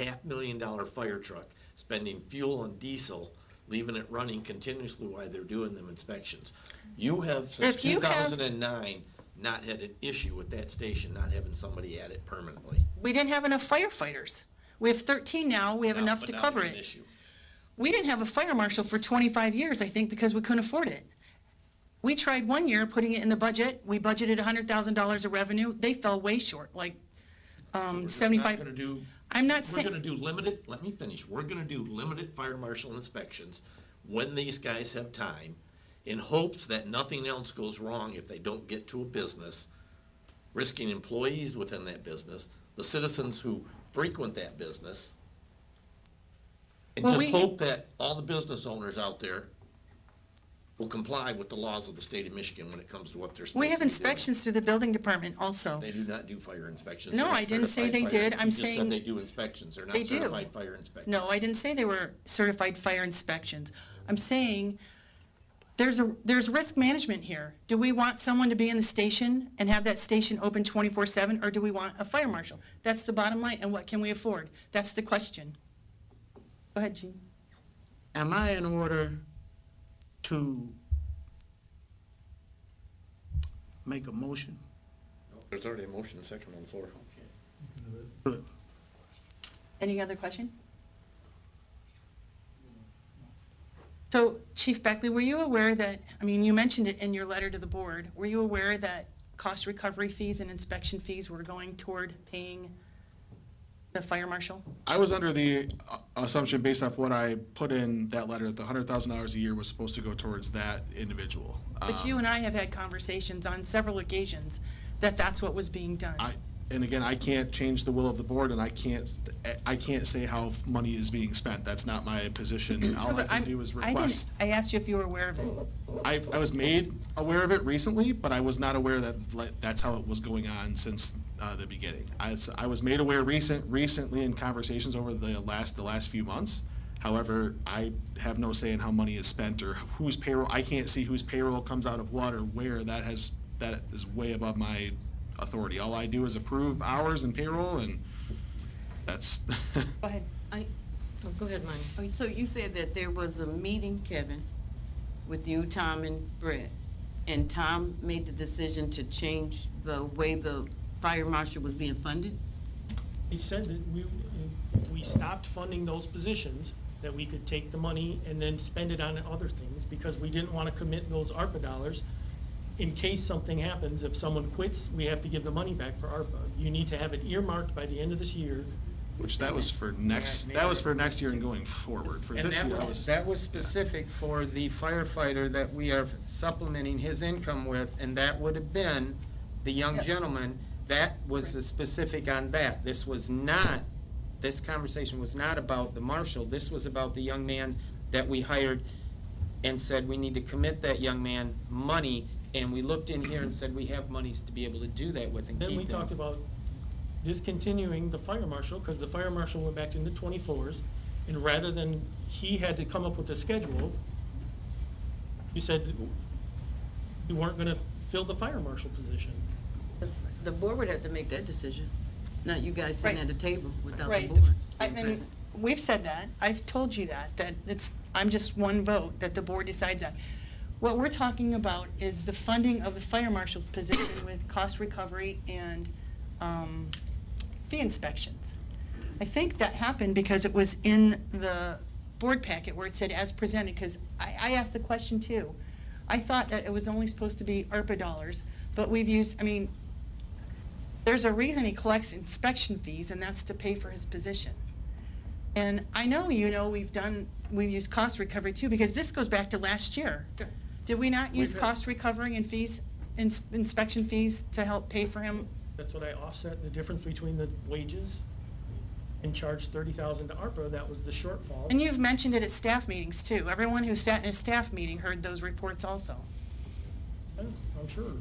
$500,000 fire truck, spending fuel and diesel, leaving it running continuously while they're doing them inspections. You have, since If you have- 2009, not had an issue with that station not having somebody at it permanently. We didn't have enough firefighters. We have 13 now, we have Now- enough but to now cover it's an it. issue. We didn't have a fire marshal for 25 years, I think, because we couldn't afford it. We tried one year putting it in the budget, we budgeted $100,000 of revenue, they fell way short, like, We're just 75. not gonna do. I'm not We're saying, gonna do limited, let me finish, we're gonna do limited fire marshal inspections when these guys have time, in hopes that nothing else goes wrong if they don't get to a business, risking employees within that business, the citizens who frequent that business, and Well, just we- hope that all the business owners out there will comply with the laws of the state of Michigan when it comes to what they're supposed to be We have doing. inspections through the building department also. They do not do fire inspections. No, They're not I didn't say certified they fire did. I'm You just saying said they do inspections. They're not they do. certified fire inspectors. No, I didn't say they were certified fire inspections. I'm saying there's risk management here. Do we want someone to be in the station and have that station open 24/7, or do we want a fire marshal? That's the bottom line, and what can we afford? That's the question. Go ahead, Gene. Am I in order to make a motion? There's already a motion second on the floor. Good. Any other question? So, Chief Beckley, were you aware that, I mean, you mentioned it in your letter to the board, were you aware that cost recovery fees and inspection fees were going toward paying the fire marshal? I was under the assumption, based off what I put in that letter, that the $100,000 a year was supposed to go towards that individual. But you and I have had conversations on several occasions that that's what was being done. And again, I can't change the will of the board, and I can't say how money is being spent. That's not my position. All I can do is request. I asked you if you were aware of it. I was made aware of it recently, but I was not aware that that's how it was going on since the beginning. I was made aware recently in conversations over the last few months. However, I have no say in how money is spent or whose payroll. I can't see whose payroll comes out of what or where. That is way above my authority. All I do is approve hours and payroll, and that's. Go ahead. Go ahead, Mike. So you said that there was a meeting, Kevin, with you, Tom, and Brett, and Tom made the decision to change the way the fire marshal was being funded? He said that if we stopped funding those positions, that we could take the money and then spend it on other things, because we didn't want to commit those ARPA dollars. In case something happens, if someone quits, we have to give the money back for ARPA. You need to have it earmarked by the end of this year. Which that was for next year and going forward. For And this year, that was specific for the firefighter that we are supplementing his income with, and that would have been the young gentleman. That was the specific on that. This conversation was not about the marshal. This was about the young man that we hired and said we need to commit that young man money. And we looked in here and said we have monies to be able to do that with and keep Then we talked about discontinuing the fire marshal, because the fire marshal went back to the 24s, and rather than he had to come up with a schedule, you said you weren't gonna fill the fire marshal position. The board would have to make that decision, not you guys sitting Right. at the table without the Right. board And being present. we've said that. I've told you that I'm just one vote, that the board decides on. What we're talking about is the funding of the fire marshal's position with cost recovery and fee inspections. I think that happened because it was in the board packet where it said as presented, because I asked the question too. I thought that it was only supposed to be ARPA dollars, but we've used, there's a reason he collects inspection fees, and that's to pay for his position. And I know, we've used cost recovery too, because this goes back to last year. Did we not use cost recovery and fees, inspection fees to help pay for him? That's what I offset, the difference between the wages, and charged $30,000 to ARPA. That was the shortfall. And you've mentioned it at staff meetings too. Everyone who sat in a staff meeting heard those reports also. Yeah, I'm sure.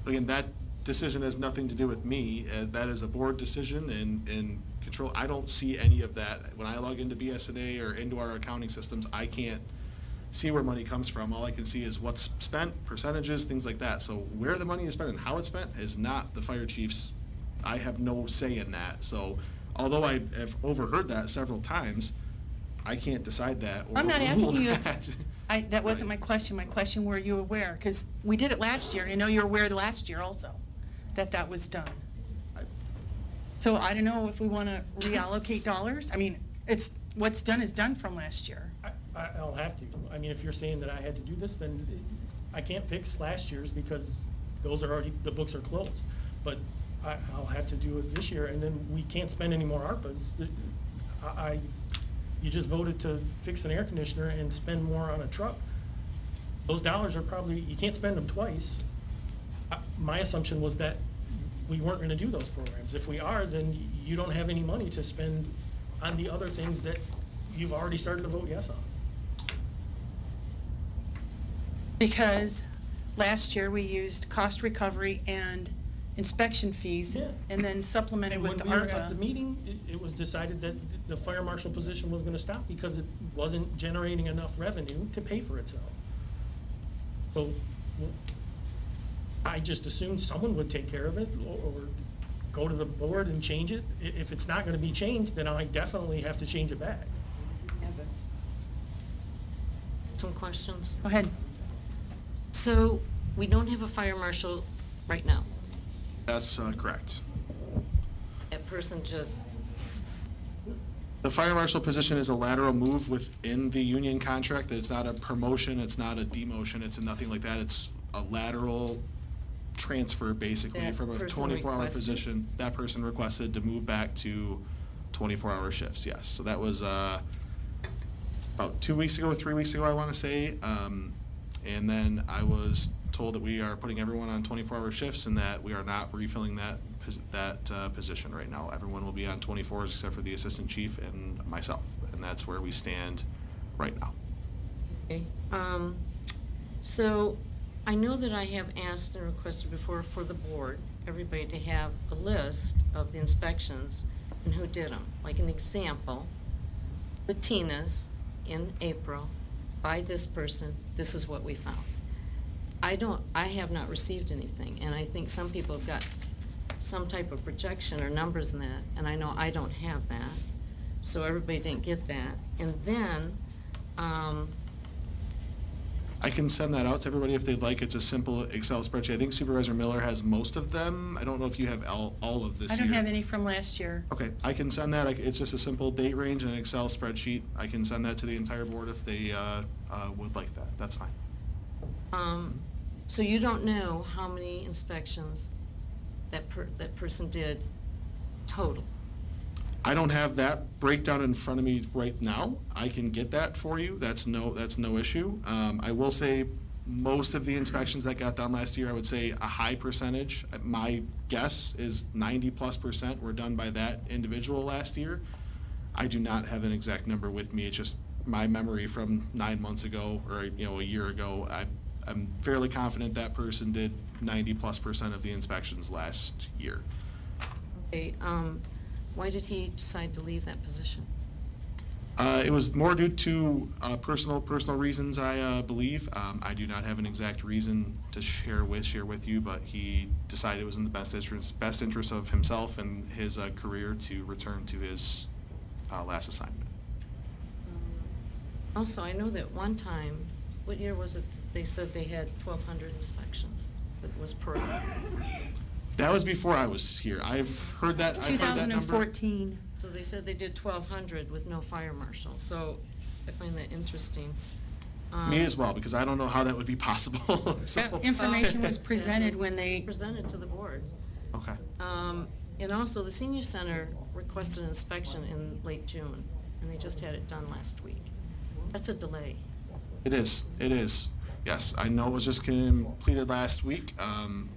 Again, that decision has nothing to do with me. That is a board decision and control. I don't see any of that. When I log into BSNA or into our accounting systems, I can't see where money comes from. All I can see is what's spent, percentages, things like that. So where the money is spent and how it's spent is not the fire chief's. I have no say in that. So although I have overheard that several times, I can't decide that. Or I'm not asking you, that. that wasn't my question. My question, were you aware? Because we did it last year, and I know you were aware last year also, that was done. So I don't know if we want to reallocate dollars. What's done is done from last year. I'll have to. If you're saying that I had to do this, then I can't fix last year's, because those are already, the books are closed. But I'll have to do it this year, and then we can't spend any more ARPAs. You just voted to fix an air conditioner and spend more on a truck. Those dollars are probably, you can't spend them twice. My assumption was that we weren't gonna do those programs. If we are, then you don't have any money to spend on the other things that you've already started to vote yes on. Because last year we used cost recovery and inspection fees Yeah. and then supplemented And with the when we were at the ARPA. meeting, it was decided that the fire marshal position was gonna stop because it wasn't generating enough revenue to pay for itself. So, I just assumed someone would take care of it, or go to the board and change it. If it's not gonna be changed, then I definitely have to change it back. Some questions? Go ahead. So, we don't have a fire marshal right now. That's correct. That person just, The fire marshal position is a lateral move within the union contract. It's not a promotion, it's not a demotion, it's nothing like that. It's a lateral transfer, basically, That from a person 24-hour requested? position. That person requested to move back to 24-hour shifts, yes. So that was about 2 weeks ago or 3 weeks ago, I want to say. And then I was told that we are putting everyone on 24-hour shifts and that we are not refilling that position right now. Everyone will be on 24s except for the assistant chief and myself, and that's where we stand right now. okay. So, I know that I have asked and requested before for the board, everybody to have a list of the inspections and who did them. Like an example, the Tina's in April, by this person, this is what we found. I have not received anything, and I think some people have got some type of projection or numbers in that, and I know I don't have that, so everybody didn't get that. And then, I can send that out to everybody if they'd like. It's a simple Excel spreadsheet. I think Supervisor Miller has most of them. I don't know if you have all of this I here. don't have any from last year. Okay, I can send that. It's just a simple date range and an Excel spreadsheet. I can send that to the entire board if they would like that. That's fine. so you don't know how many inspections that person did total? I don't have that breakdown in front of me right now. I can get that for you. That's no issue. I will say most of the inspections that got done last year, I would say a high percentage. My guess is 90+% were done by that individual last year. I do not have an exact number with me. It's just my memory from 9 months ago or a year ago. I'm fairly confident that person did 90+% of the inspections last year. Okay, why did he decide to leave that position? It was more due to personal reasons, I believe. I do not have an exact reason to share with you, but he decided it was in the best interest of himself and his career to return to his last assignment. Also, I know that one time, what year was it, they said they had 1,200 inspections that was per year. That was before I was here. I've heard that. I've heard that number. 2014. So they said they did 1,200 with no fire marshal, so I find that interesting. Me as well, because I don't know how that would be possible. So- That information was presented when they, Presented to the board. Okay. And also, the senior center requested an inspection in late June, and they just had it done last week. That's a delay. It is. Yes, I know it was just completed last week,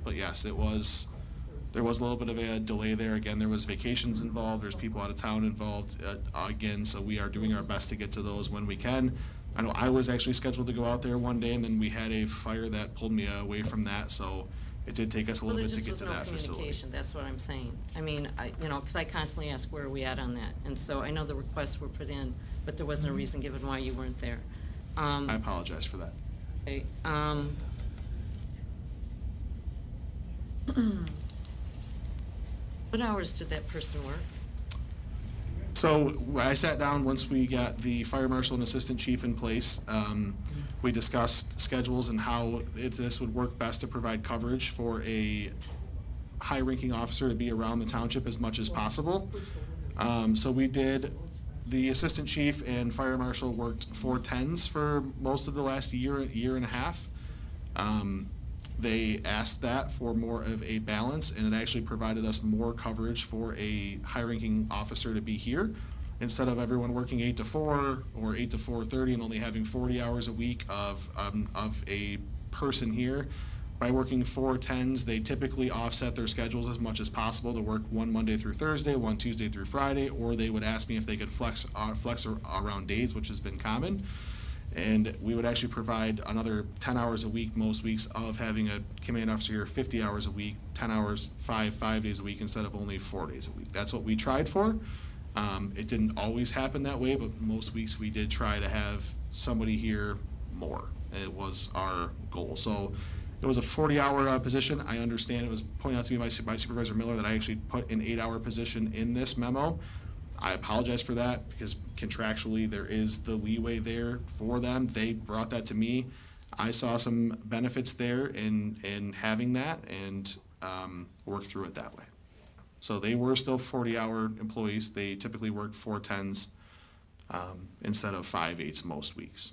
but yes, there was a little bit of a delay there. Again, there was vacations involved, there's people out of town involved, again, so we are doing our best to get to those when we can. I know I was actually scheduled to go out there one day, and then we had a fire that pulled me away from that, so it did take us a little bit to get to that Well, there just was no facility. communication, that's what I'm saying. I mean, because I constantly ask, where are we at on that? And so I know the requests were put in, but there wasn't a reason given why you weren't there. I apologize for that. Okay, what hours did that person work? So I sat down once we got the fire marshal and assistant chief in place. We discussed schedules and how this would work best to provide coverage for a high-ranking officer to be around the township as much as possible. So we did, the assistant chief and fire marshal worked 410s for most of the last year and a half. They asked that for more of a balance, and it actually provided us more coverage for a high-ranking officer to be here. Instead of everyone working 8 to 4 or 8 to 4:30 and only having 40 hours a week of a person here, by working 410s, they typically offset their schedules as much as possible to work one Monday through Thursday, one Tuesday through Friday, or they would ask me if they could flex around days, which has been common. And we would actually provide another 10 hours a week, most weeks, of having a command officer here 50 hours a week, 10 hours, five days a week instead of only 4 days a week. That's what we tried for. It didn't always happen that way, but most weeks we did try to have somebody here more. It was our goal. So it was a 40-hour position. I understand it was pointed out to me by Supervisor Miller that I actually put an 8-hour position in this memo. I apologize for that because contractually there is the leeway there for them. They brought that to me. I saw some benefits there in having that and worked through it that way. So they were still 40-hour employees. They typically worked 4 10s instead of 5 8s most weeks.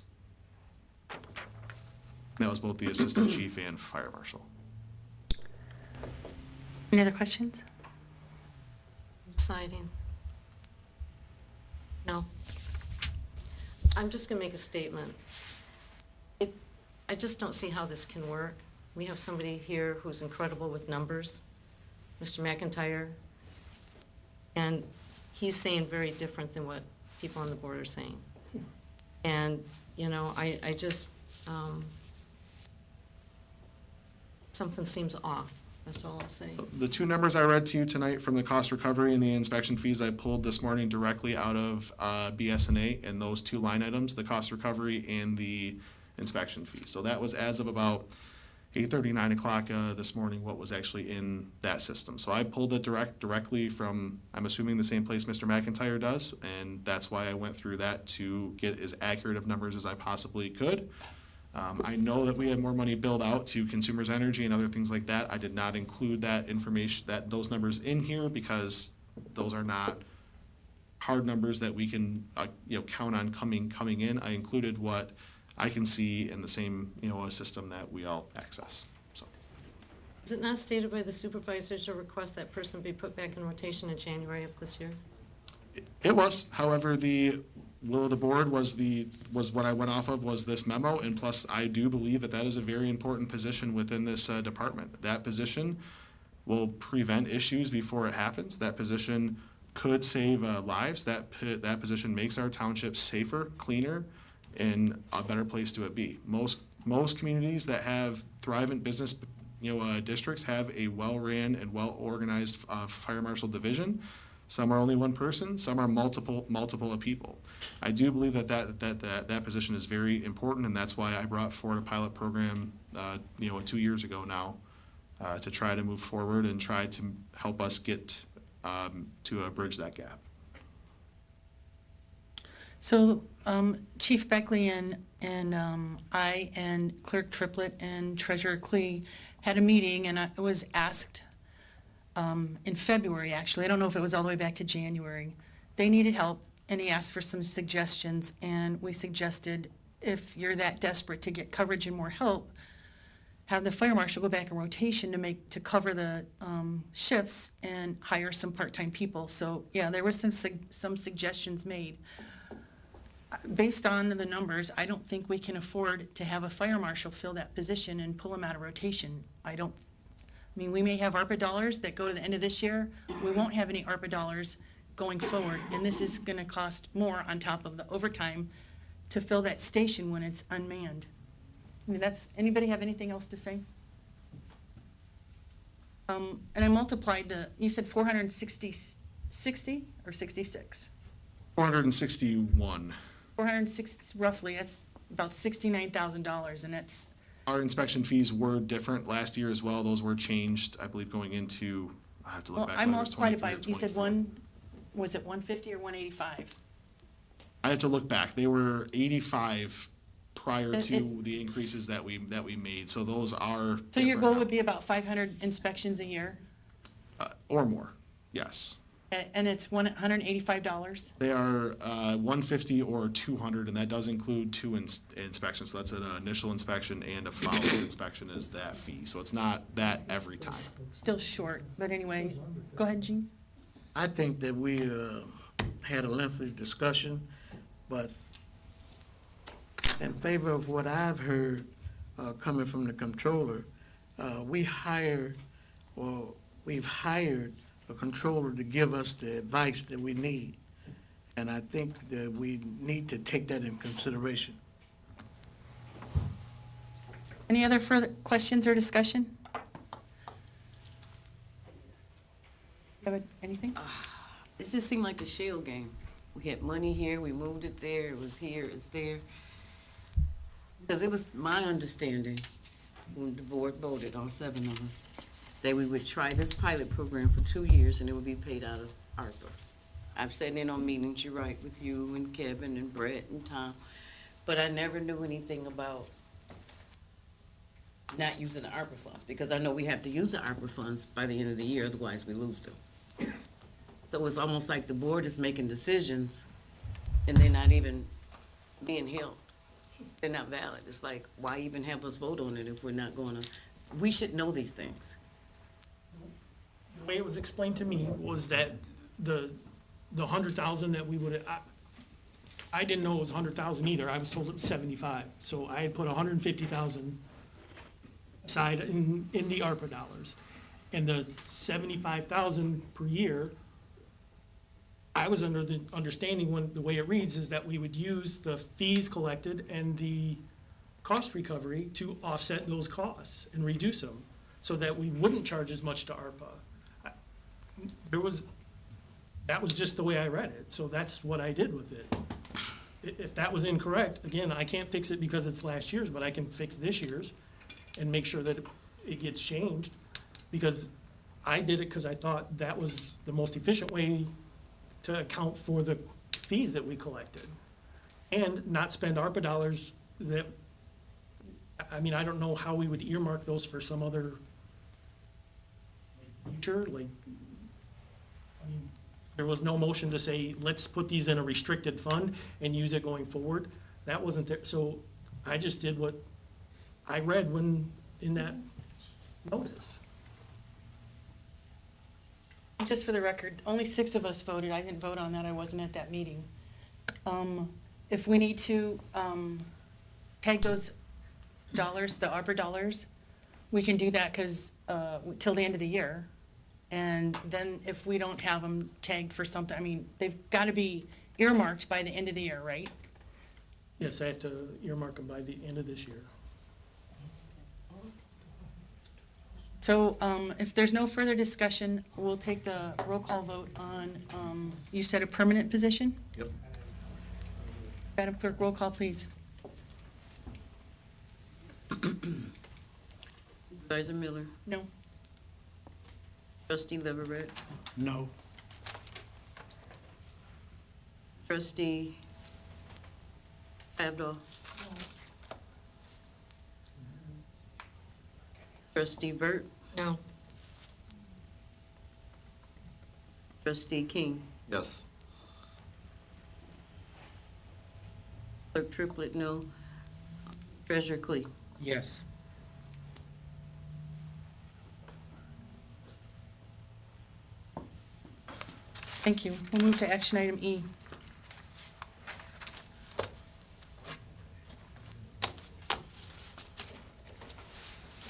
That was both the assistant chief and fire marshal. Any other questions? Exciting. No. I'm just gonna make a statement. I just don't see how this can work. We have somebody here who's incredible with numbers, Mr. McIntyre, and he's saying very different than what people on the board are saying. And, you know, I just, something seems off. That's all I'll say. The 2 numbers I read to you tonight from the cost recovery and the inspection fees I pulled this morning directly out of BS&A, and those 2 line items, the cost recovery and the inspection fee. So that was as of about 8:30, 9 o'clock this morning, what was actually in that system. So I pulled it directly from, I'm assuming, the same place Mr. McIntyre does, and that's why I went through that to get as accurate of numbers as I possibly could. I know that we had more money billed out to Consumers Energy and other things like that. I did not include that information, those numbers in here because those are not hard numbers that we can, count on coming in. I included what I can see in the same, a system that we all access, so. Is it not stated by the supervisors to request that person be put back in rotation in January of this year? It was, however, the will of the board was what I went off of was this memo, and plus I do believe that is a very important position within this department. That position will prevent issues before it happens. That position could save lives. That position makes our township safer, cleaner, and a better place to be. Most communities that have thriving business districts have a well-ran and well-organized fire marshal division. Some are only one person, some are multiple of people. I do believe that position is very important, and that's why I brought forward a pilot program, 2 years ago now, to try to move forward and try to help us get to bridge that gap. So Chief Beckley and I and Clerk Triplett and Treasurer Klee had a meeting, and I was asked in February, actually, I don't know if it was all the way back to January. They needed help, and he asked for some suggestions, and we suggested if you're that desperate to get coverage and more help, have the fire marshal go back in rotation to cover the shifts and hire some part-time people. So, yeah, there were some suggestions made. Based on the numbers, I don't think we can afford to have a fire marshal fill that position and pull him out of rotation. I mean, we may have ARPA dollars that go to the end of this year. We won't have any ARPA dollars going forward, and this is gonna cost more on top of the overtime to fill that station when it's unmanned. I mean, anybody have anything else to say? And I multiplied you said 460 or 66? 461. 460, roughly, that's about $69,000, and that's, Our inspection fees were different last year as well. Those were changed, I believe, going into, I have to look well, back. I whether it was multiplied it 23 by, or you said 24. was it 150 or 185? I have to look back. They were 85 prior It- to the increases that we made, so those are So your different goal now. would be about 500 inspections a year, Or more, yes. and it's $185? They are 150 or 200, and that does include 2 inspections. So that's an initial inspection and a follow-up inspection is that fee. So it's not that every time. Still short, but anyway, go ahead, Gene. I think that we had a lengthy discussion, but in favor of what I've heard coming from the controller, we've hired a controller to give us the advice that we need. And I think that we need to take that in consideration. Any other further questions or discussion? Anything? It just seemed like a shell game. We had money here, we moved it there, it was here, it's there. Because it was my understanding, when the board voted, all 7 of us, that we would try this pilot program for 2 years and it would be paid out of ARPA. I've sat in on meetings, you're right, with you and Kevin and Brett and Tom, but I never knew anything about not using the ARPA funds, because I know we have to use the ARPA funds by the end of the year, otherwise we lose them. So it's almost like the board is making decisions and they're not even being held. They're not valid. It's like, why even have us vote on it if we're not gonna, we should know these things. The way it was explained to me was that the 100,000 that we would, I didn't know it was 100,000 either. I was told it was 75. So I had put 150,000 aside in the ARPA dollars. And the 75,000 per year, I was under the understanding, when the way it reads is that we would use the fees collected and the cost recovery to offset those costs and reduce them, so that we wouldn't charge as much to ARPA. That was just the way I read it, so that's what I did with it. If that was incorrect, again, I can't fix it because it's last year's, but I can fix this year's and make sure that it gets changed, because I did it because I thought that was the most efficient way to account for the fees that we collected, and not spend ARPA dollars that, I mean, I don't know how we would earmark those for some other future, like, I mean, there was no motion to say, let's put these in a restricted fund and use it going forward. That wasn't there, so I just did what I read when, in that notice. Just for the record, only 6 of us voted. I didn't vote on that. I wasn't at that meeting. If we need to tag those dollars, the ARPA dollars, we can do that, because till the end of the year. And then if we don't have them tagged for something, I mean, they've got to be earmarked by the end of the year, right? Yes, I have to earmark them by the end of this year. So if there's no further discussion, we'll take the roll call vote on, you said a permanent position? Yep. Madam Clerk, roll call, please. Supervisor Miller, No. Trustee Leverett, No. Trustee Abdul. Trustee Vert, No. Trustee King, Yes. Clerk Triplett, no. Treasurer Clee. Yes. Thank you. We'll move to action item E.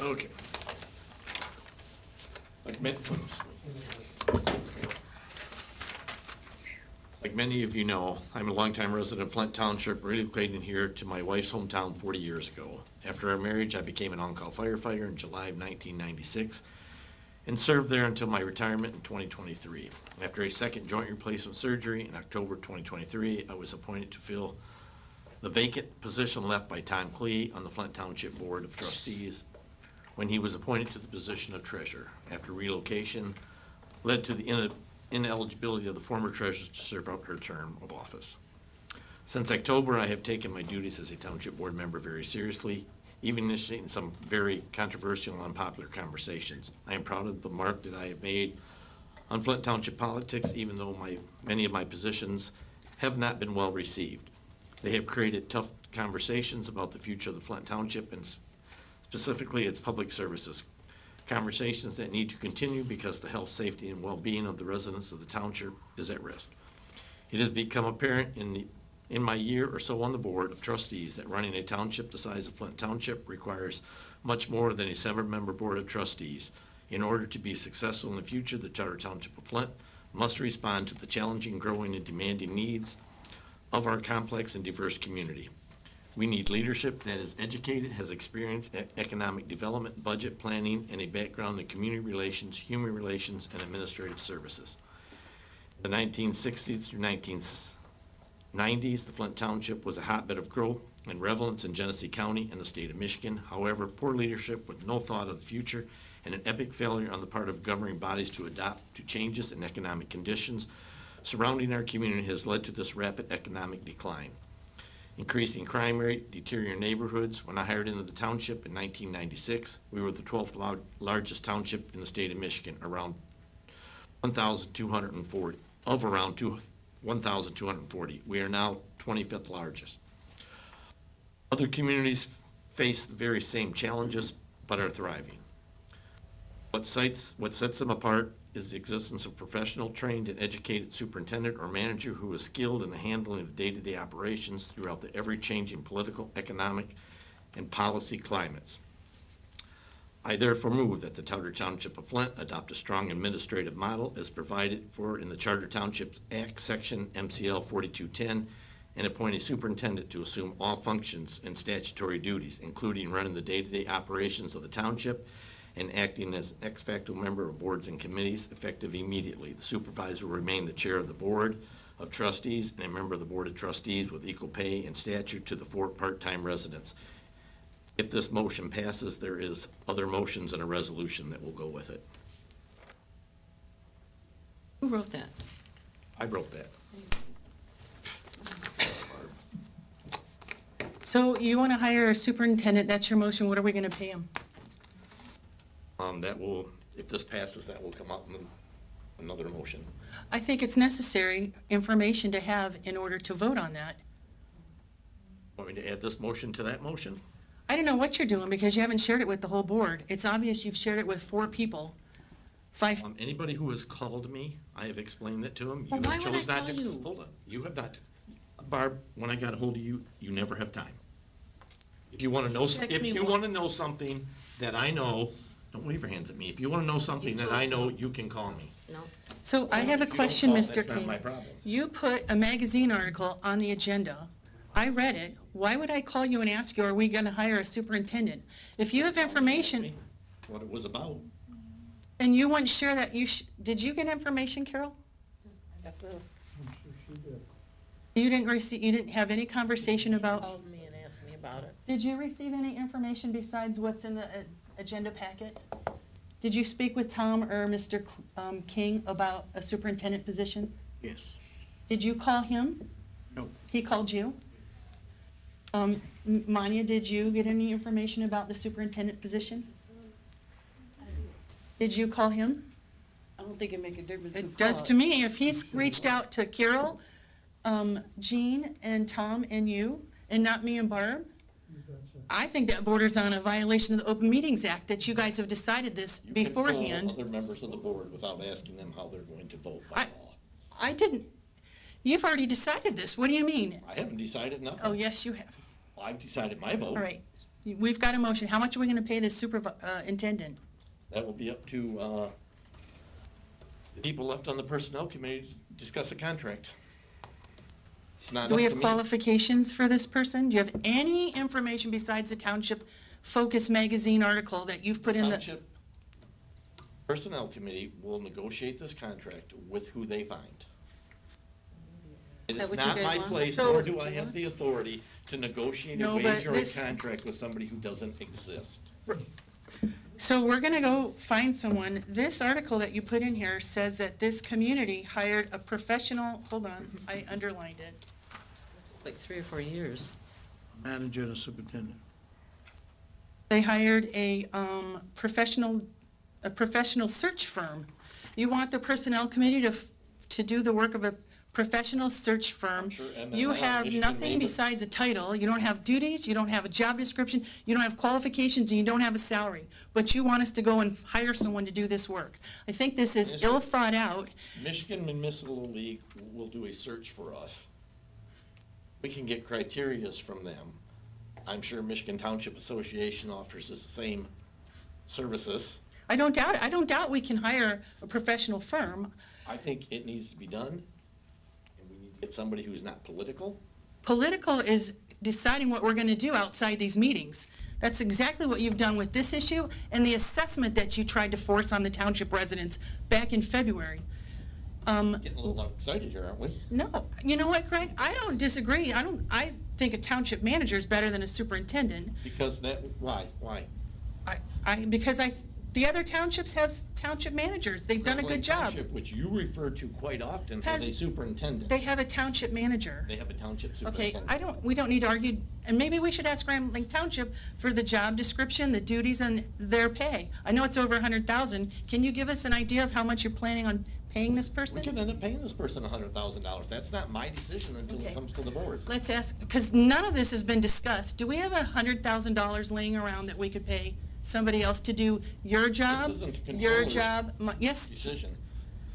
Okay. Like many of you know, I'm a longtime resident of Flint Township, relocating here to my wife's hometown 40 years ago. After our marriage, I became an on-call firefighter in July of 1996 and served there until my retirement in 2023. After a second joint replacement surgery in October 2023, I was appointed to fill the vacant position left by Tom Clee on the Flint Township Board of Trustees when he was appointed to the position of treasurer. After relocation led to the ineligibility of the former treasurer to serve out her term of office. Since October, I have taken my duties as a township board member very seriously, even initiating some very controversial and unpopular conversations. I am proud of the mark that I have made on Flint Township politics, even though many of my positions have not been well received. They have created tough conversations about the future of the Flint Township and specifically its public services. Conversations that need to continue because the health, safety, and well-being of the residents of the township is at risk. It has become apparent in my year or so on the Board of Trustees that running a township the size of Flint Township requires much more than a 7-member Board of Trustees. In order to be successful in the future, the Charter Township of Flint must respond to the challenging, growing, and demanding needs of our complex and diverse community. We need leadership that is educated, has experience at economic development, budget planning, and a background in community relations, human relations, and administrative services. The 1960s through 1990s, the Flint Township was a hotbed of growth and relevance in Genesee County and the state of Michigan. However, poor leadership with no thought of the future and an epic failure on the part of governing bodies to adapt to changes in economic conditions surrounding our community has led to this rapid economic decline. Increasing crime rate, deteriorating neighborhoods. When I hired into the township in 1996, we were the 12th largest township in the state of Michigan, around 1,240, of around 1,240. We are now 25th largest. Other communities face the very same challenges, but are thriving. What sets them apart is the existence of professional, trained, and educated superintendent or manager who is skilled in the handling of day-to-day operations throughout the ever-changing political, economic, and policy climates. I therefore move that the Charter Township of Flint adopt a strong administrative model as provided for in the Charter Townships Act, Section MCL 4210, and appoint a superintendent to assume all functions and statutory duties, including running the day-to-day operations of the township and acting as an ex facto member of boards and committees effective immediately. The supervisor will remain the chair of the Board of Trustees and a member of the Board of Trustees with equal pay and stature to the 4 part-time residents. If this motion passes, there is other motions and a resolution that will go with it. Who wrote that? I wrote that. So you want to hire a superintendent, that's your motion, what are we going to pay him? That will, if this passes, that will come out in another motion. I think it's necessary information to have in order to vote on that. Want me to add this motion to that motion? I don't know what you're doing because you haven't shared it with the whole board. It's obvious you've shared it with 4 people. 5, Anybody who has called me, I have explained that to them. Well, You why have would I chose not call to. you? Hold on, you have not. Barb, when I got a hold of you, you never have time. If you want to know, Text me if you what- want to know something that I know, don't wave your hands at me. If you want to know something that I know, you can call me. No. So I have a If you don't question, call, Mr. that's not King. my problem. You put a magazine article on the agenda. I read it. Why would I call you and ask you, are we going to hire a superintendent? If you have information What it was about. and you wouldn't share that, did you get information, Carol? You didn't have any conversation about? Called me and asked me about it. Did you receive any information besides what's in the agenda packet? Did you speak with Tom or Mr. King about a superintendent position? Yes. Did you call him? No. He called you? Manya, did you get any information about the superintendent position? Did you call him? I don't think it make a difference. It does to me. If he's reached out to Carol, Jean, and Tom, and you, and not me and Barb, I think that borders on a violation of the Open Meetings Act, that you guys have decided this You can pull beforehand. other members of the board without asking them how they're going to vote by law. I didn't, you've already decided this. What do you mean? I haven't decided nothing. Oh, yes, you have. I've decided my vote. All right. We've got a motion. How much are we going to pay this superintendent? That will be up to the people left on the personnel committee to discuss a contract. It's not Do we up have to me. qualifications for this person? Do you have any information besides the Township Focus magazine article that you've put in the? Township Personnel Committee will negotiate this contract with who they find. It Is is that what you not guys my want? place, So- nor do I have the authority to negotiate a No, but wage or a this- contract with somebody who doesn't exist. So we're gonna go find someone. This article that you put in here says that this community hired a professional, hold on, I underlined it. Like 3 or 4 years. Manager and superintendent. They hired a professional search firm. You want the personnel committee to do the work of a professional search firm. Sure, You MMR, have Michigan nothing Neighbor. besides a title. You don't have duties, you don't have a job description, you don't have qualifications, and you don't have a salary. But you want us to go and hire someone to do this work. I think this is Yes, ill sir. thought out. Michigan Municipal League will do a search for us. We can get criterias from them. I'm sure Michigan Township Association offers the same services. I don't doubt it. I don't doubt we can hire a professional firm. I think it needs to be done, and we need to get somebody who's not political. Political is deciding what we're going to do outside these meetings. That's exactly what you've done with this issue and the assessment that you tried to force on the township residents back in February. Getting a little excited here, aren't we? No, you know what, Greg? I don't disagree. I think a township manager is better than a superintendent. Because why? Because the other townships have township managers. They've done a Franklin good job. Township, which you refer to quite often as a superintendent. They have a township manager. They have a township Okay, superintendent. we don't need to argue, and maybe we should ask Grambling Township for the job description, the duties, and their pay. I know it's over 100,000. Can you give us an idea of how much you're planning on paying this person? We could end up paying this person $100,000. That's not my decision until Okay. it comes to the board. Let's ask, because none of this has been discussed. Do we have $100,000 laying around that we could pay somebody else to do your job? This isn't the Your controller's job, yes. decision.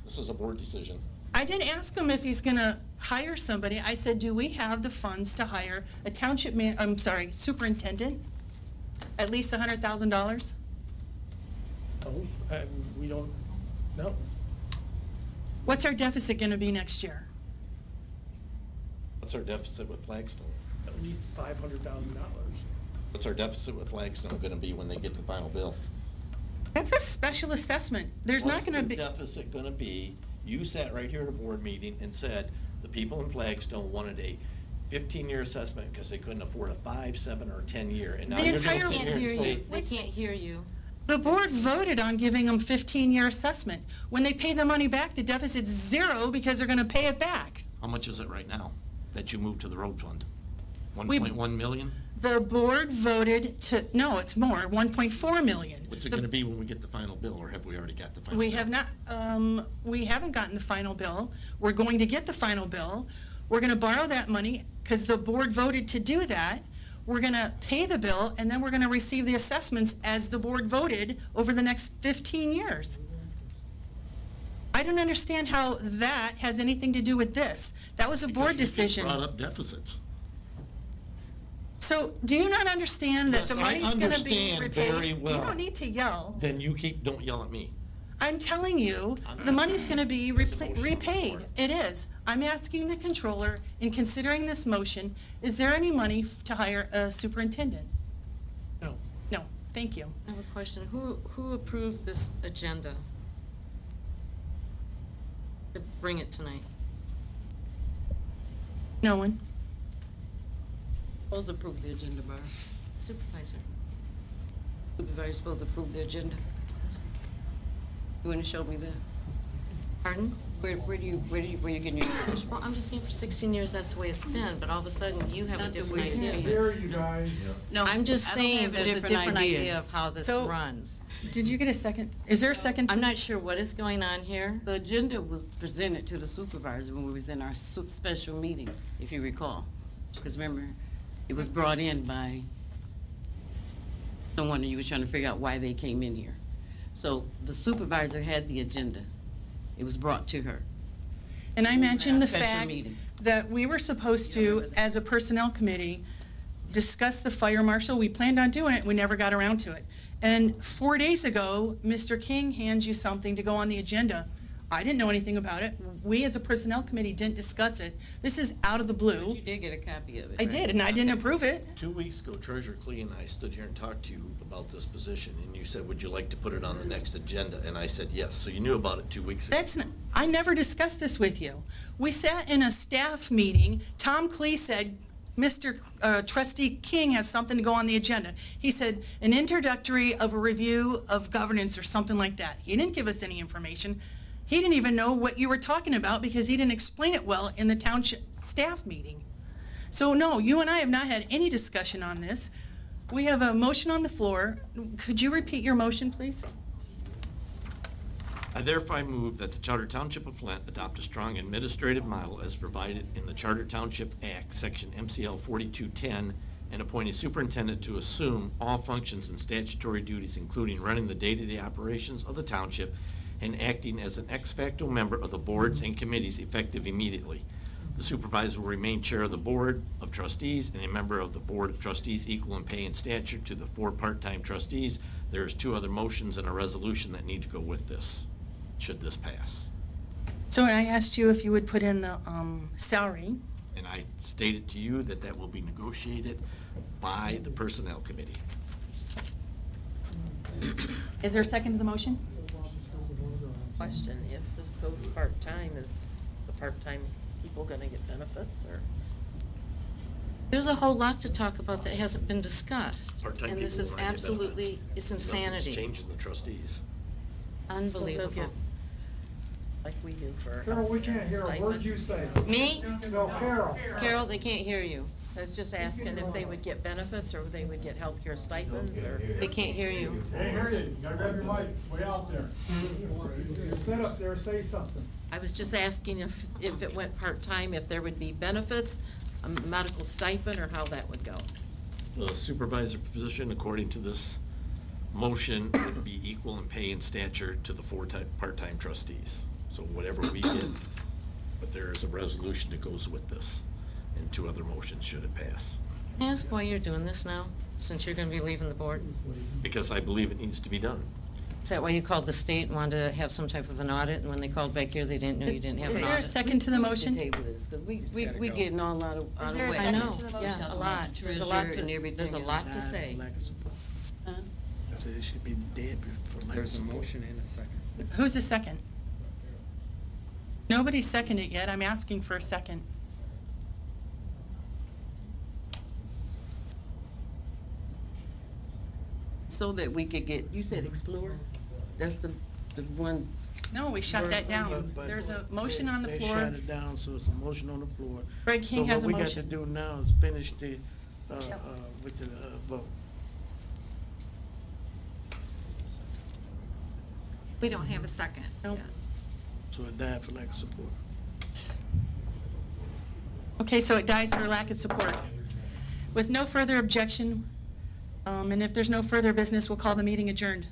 This is a board decision. I didn't ask him if he's gonna hire somebody. I said, do we have the funds to hire a superintendent? At least $100,000? No, we don't, no. What's our deficit gonna be next year? What's our deficit with Flagstone? At least $500,000. What's our deficit with Flagstone gonna be when they get the final bill? That's a special assessment. There's not gonna be. What's the deficit gonna be? You sat right here at a board meeting and said the people in Flagstone wanted a 15-year assessment because they couldn't afford a 5, 7, or 10-year. And now The you're gonna entire- sit here and say, They can't hear you. The board voted on giving them 15-year assessment. When they pay the money back, the deficit's zero because they're gonna pay it back. how much is it right now that you moved to the road fund? We- 1.1 million? The board voted to, no, it's more, 1.4 million. What's it The- gonna be when we get the final bill, or have we already got the final bill? We have not, we haven't gotten the final bill. We're going to get the final bill. We're gonna borrow that money, because the board voted to do that. We're gonna pay the bill, and then we're gonna receive the assessments as the board voted over the next 15 years. I don't understand how that has anything to do with this. That was a board Because you just decision. brought up deficits. So, do you not understand that the Yes, I money's gonna be understand repaid? very well. You don't need to yell. Then don't yell at me. I'm telling you, the money's gonna be repaid. It is. I'm asking the controller, in considering this motion, is there any money to hire a superintendent? No. No, thank you. I have a question. Who approved this agenda? To bring it tonight? No one. Supposed to approve the agenda, Barb. Supervisor. Supervisor's supposed to approve the agenda. You wanna show me that? Pardon? Where you getting your information? Well, I'm just saying for 16 years, that's the way it's been, but all of a sudden you have a not the different way it idea. is. Here, you guys. No, I'm just I don't saying have there's a different idea of how this So- runs. Did you get a second? Is there a second? I'm not sure what is going on here. The agenda was presented to the supervisor when we was in our special meeting, if you recall. Because remember, it was brought in by someone, and you was trying to figure out why they came in here. So the supervisor had the agenda. It was brought to her. And I mentioned the Special fact meeting. that we were supposed to, as a personnel committee, discuss the fire marshal. We planned on doing it, we never got around to it. And 4 days ago, Mr. King hands you something to go on the agenda. I didn't know anything about it. We, as a personnel committee, didn't discuss it. This is out of the But blue. you did get a copy of it, I right? did, and I didn't approve it. 2 weeks ago, Treasurer Clee and I stood here and talked to you about this position, and you said, would you like to put it on the next agenda? And I said, yes. So you knew about it 2 weeks ago. That's not, I never discussed this with you. We sat in a staff meeting. Tom Clee said, Mr. Trustee King has something to go on the agenda. He said, an introductory of a review of governance or something like that. He didn't give us any information. He didn't even know what you were talking about because he didn't explain it well in the township staff meeting. So no, you and I have not had any discussion on this. We have a motion on the floor. Could you repeat your motion, please? I therefore move that the Charter Township of Flint adopt a strong administrative model as provided in the Charter Township Act, Section MCL 4210, and appoint a superintendent to assume all functions and statutory duties, including running the day-to-day operations of the township and acting as an ex facto member of the boards and committees effective immediately. The supervisor will remain chair of the Board of Trustees and a member of the Board of Trustees equal in pay and stature to the 4 part-time trustees. There's 2 other motions and a resolution that need to go with this, should this pass. So I asked you if you would put in the salary, And I stated to you that that will be negotiated by the Personnel Committee. Is there a second to the motion? Question, if this goes part-time, is the part-time people gonna get benefits, or? There's a whole lot to talk about that hasn't been discussed. Part-time And this people is will not get absolutely, benefits. it's Nothing's insanity. changing the trustees. Unbelievable. They'll get, like we do for. Carol, we can't hear a word stipend. you say. Me? No, Carol. Carol, they can't hear you. I was just asking if they would get benefits, or they would get healthcare stipends, or? They can't hear you. Hey, here it is. You gotta grab your mic way out there. Sit up there, say something. I was just asking if it went part-time, if there would be benefits, a medical stipend, or how that would go. The supervisor position, according to this motion, would be equal in pay and stature to the four part-time trustees. So whatever we get, but there is a resolution that goes with this, and two other motions should it pass. Can I ask why you're doing this now, since you're gonna be leaving the board? Because I believe it needs to be done. Is that why you called the state and wanted to have some type of an audit, and when they called back here, they didn't know you didn't have an Is there a audit? second to the motion? Table this, 'cause we getting all out of Is there a whack. I second know, to the motion? yeah, a lot. There's a lot to, there's a lot to say. So it should be dead for lack of There's a support. motion and a second. Who's the second? Nobody's seconded yet. I'm asking for a second. So that we could get, you said Explorer? That's the one, No, we shut that down. But There's a motion on the They floor. shut it down, so it's a motion on the floor. Greg King has a So what we got motion. to do now is finish the, with the vote. We don't have a second. Nope. So it died for lack of support. Okay, so it dies for lack of support. With no further objection, and if there's no further business, we'll call the meeting adjourned.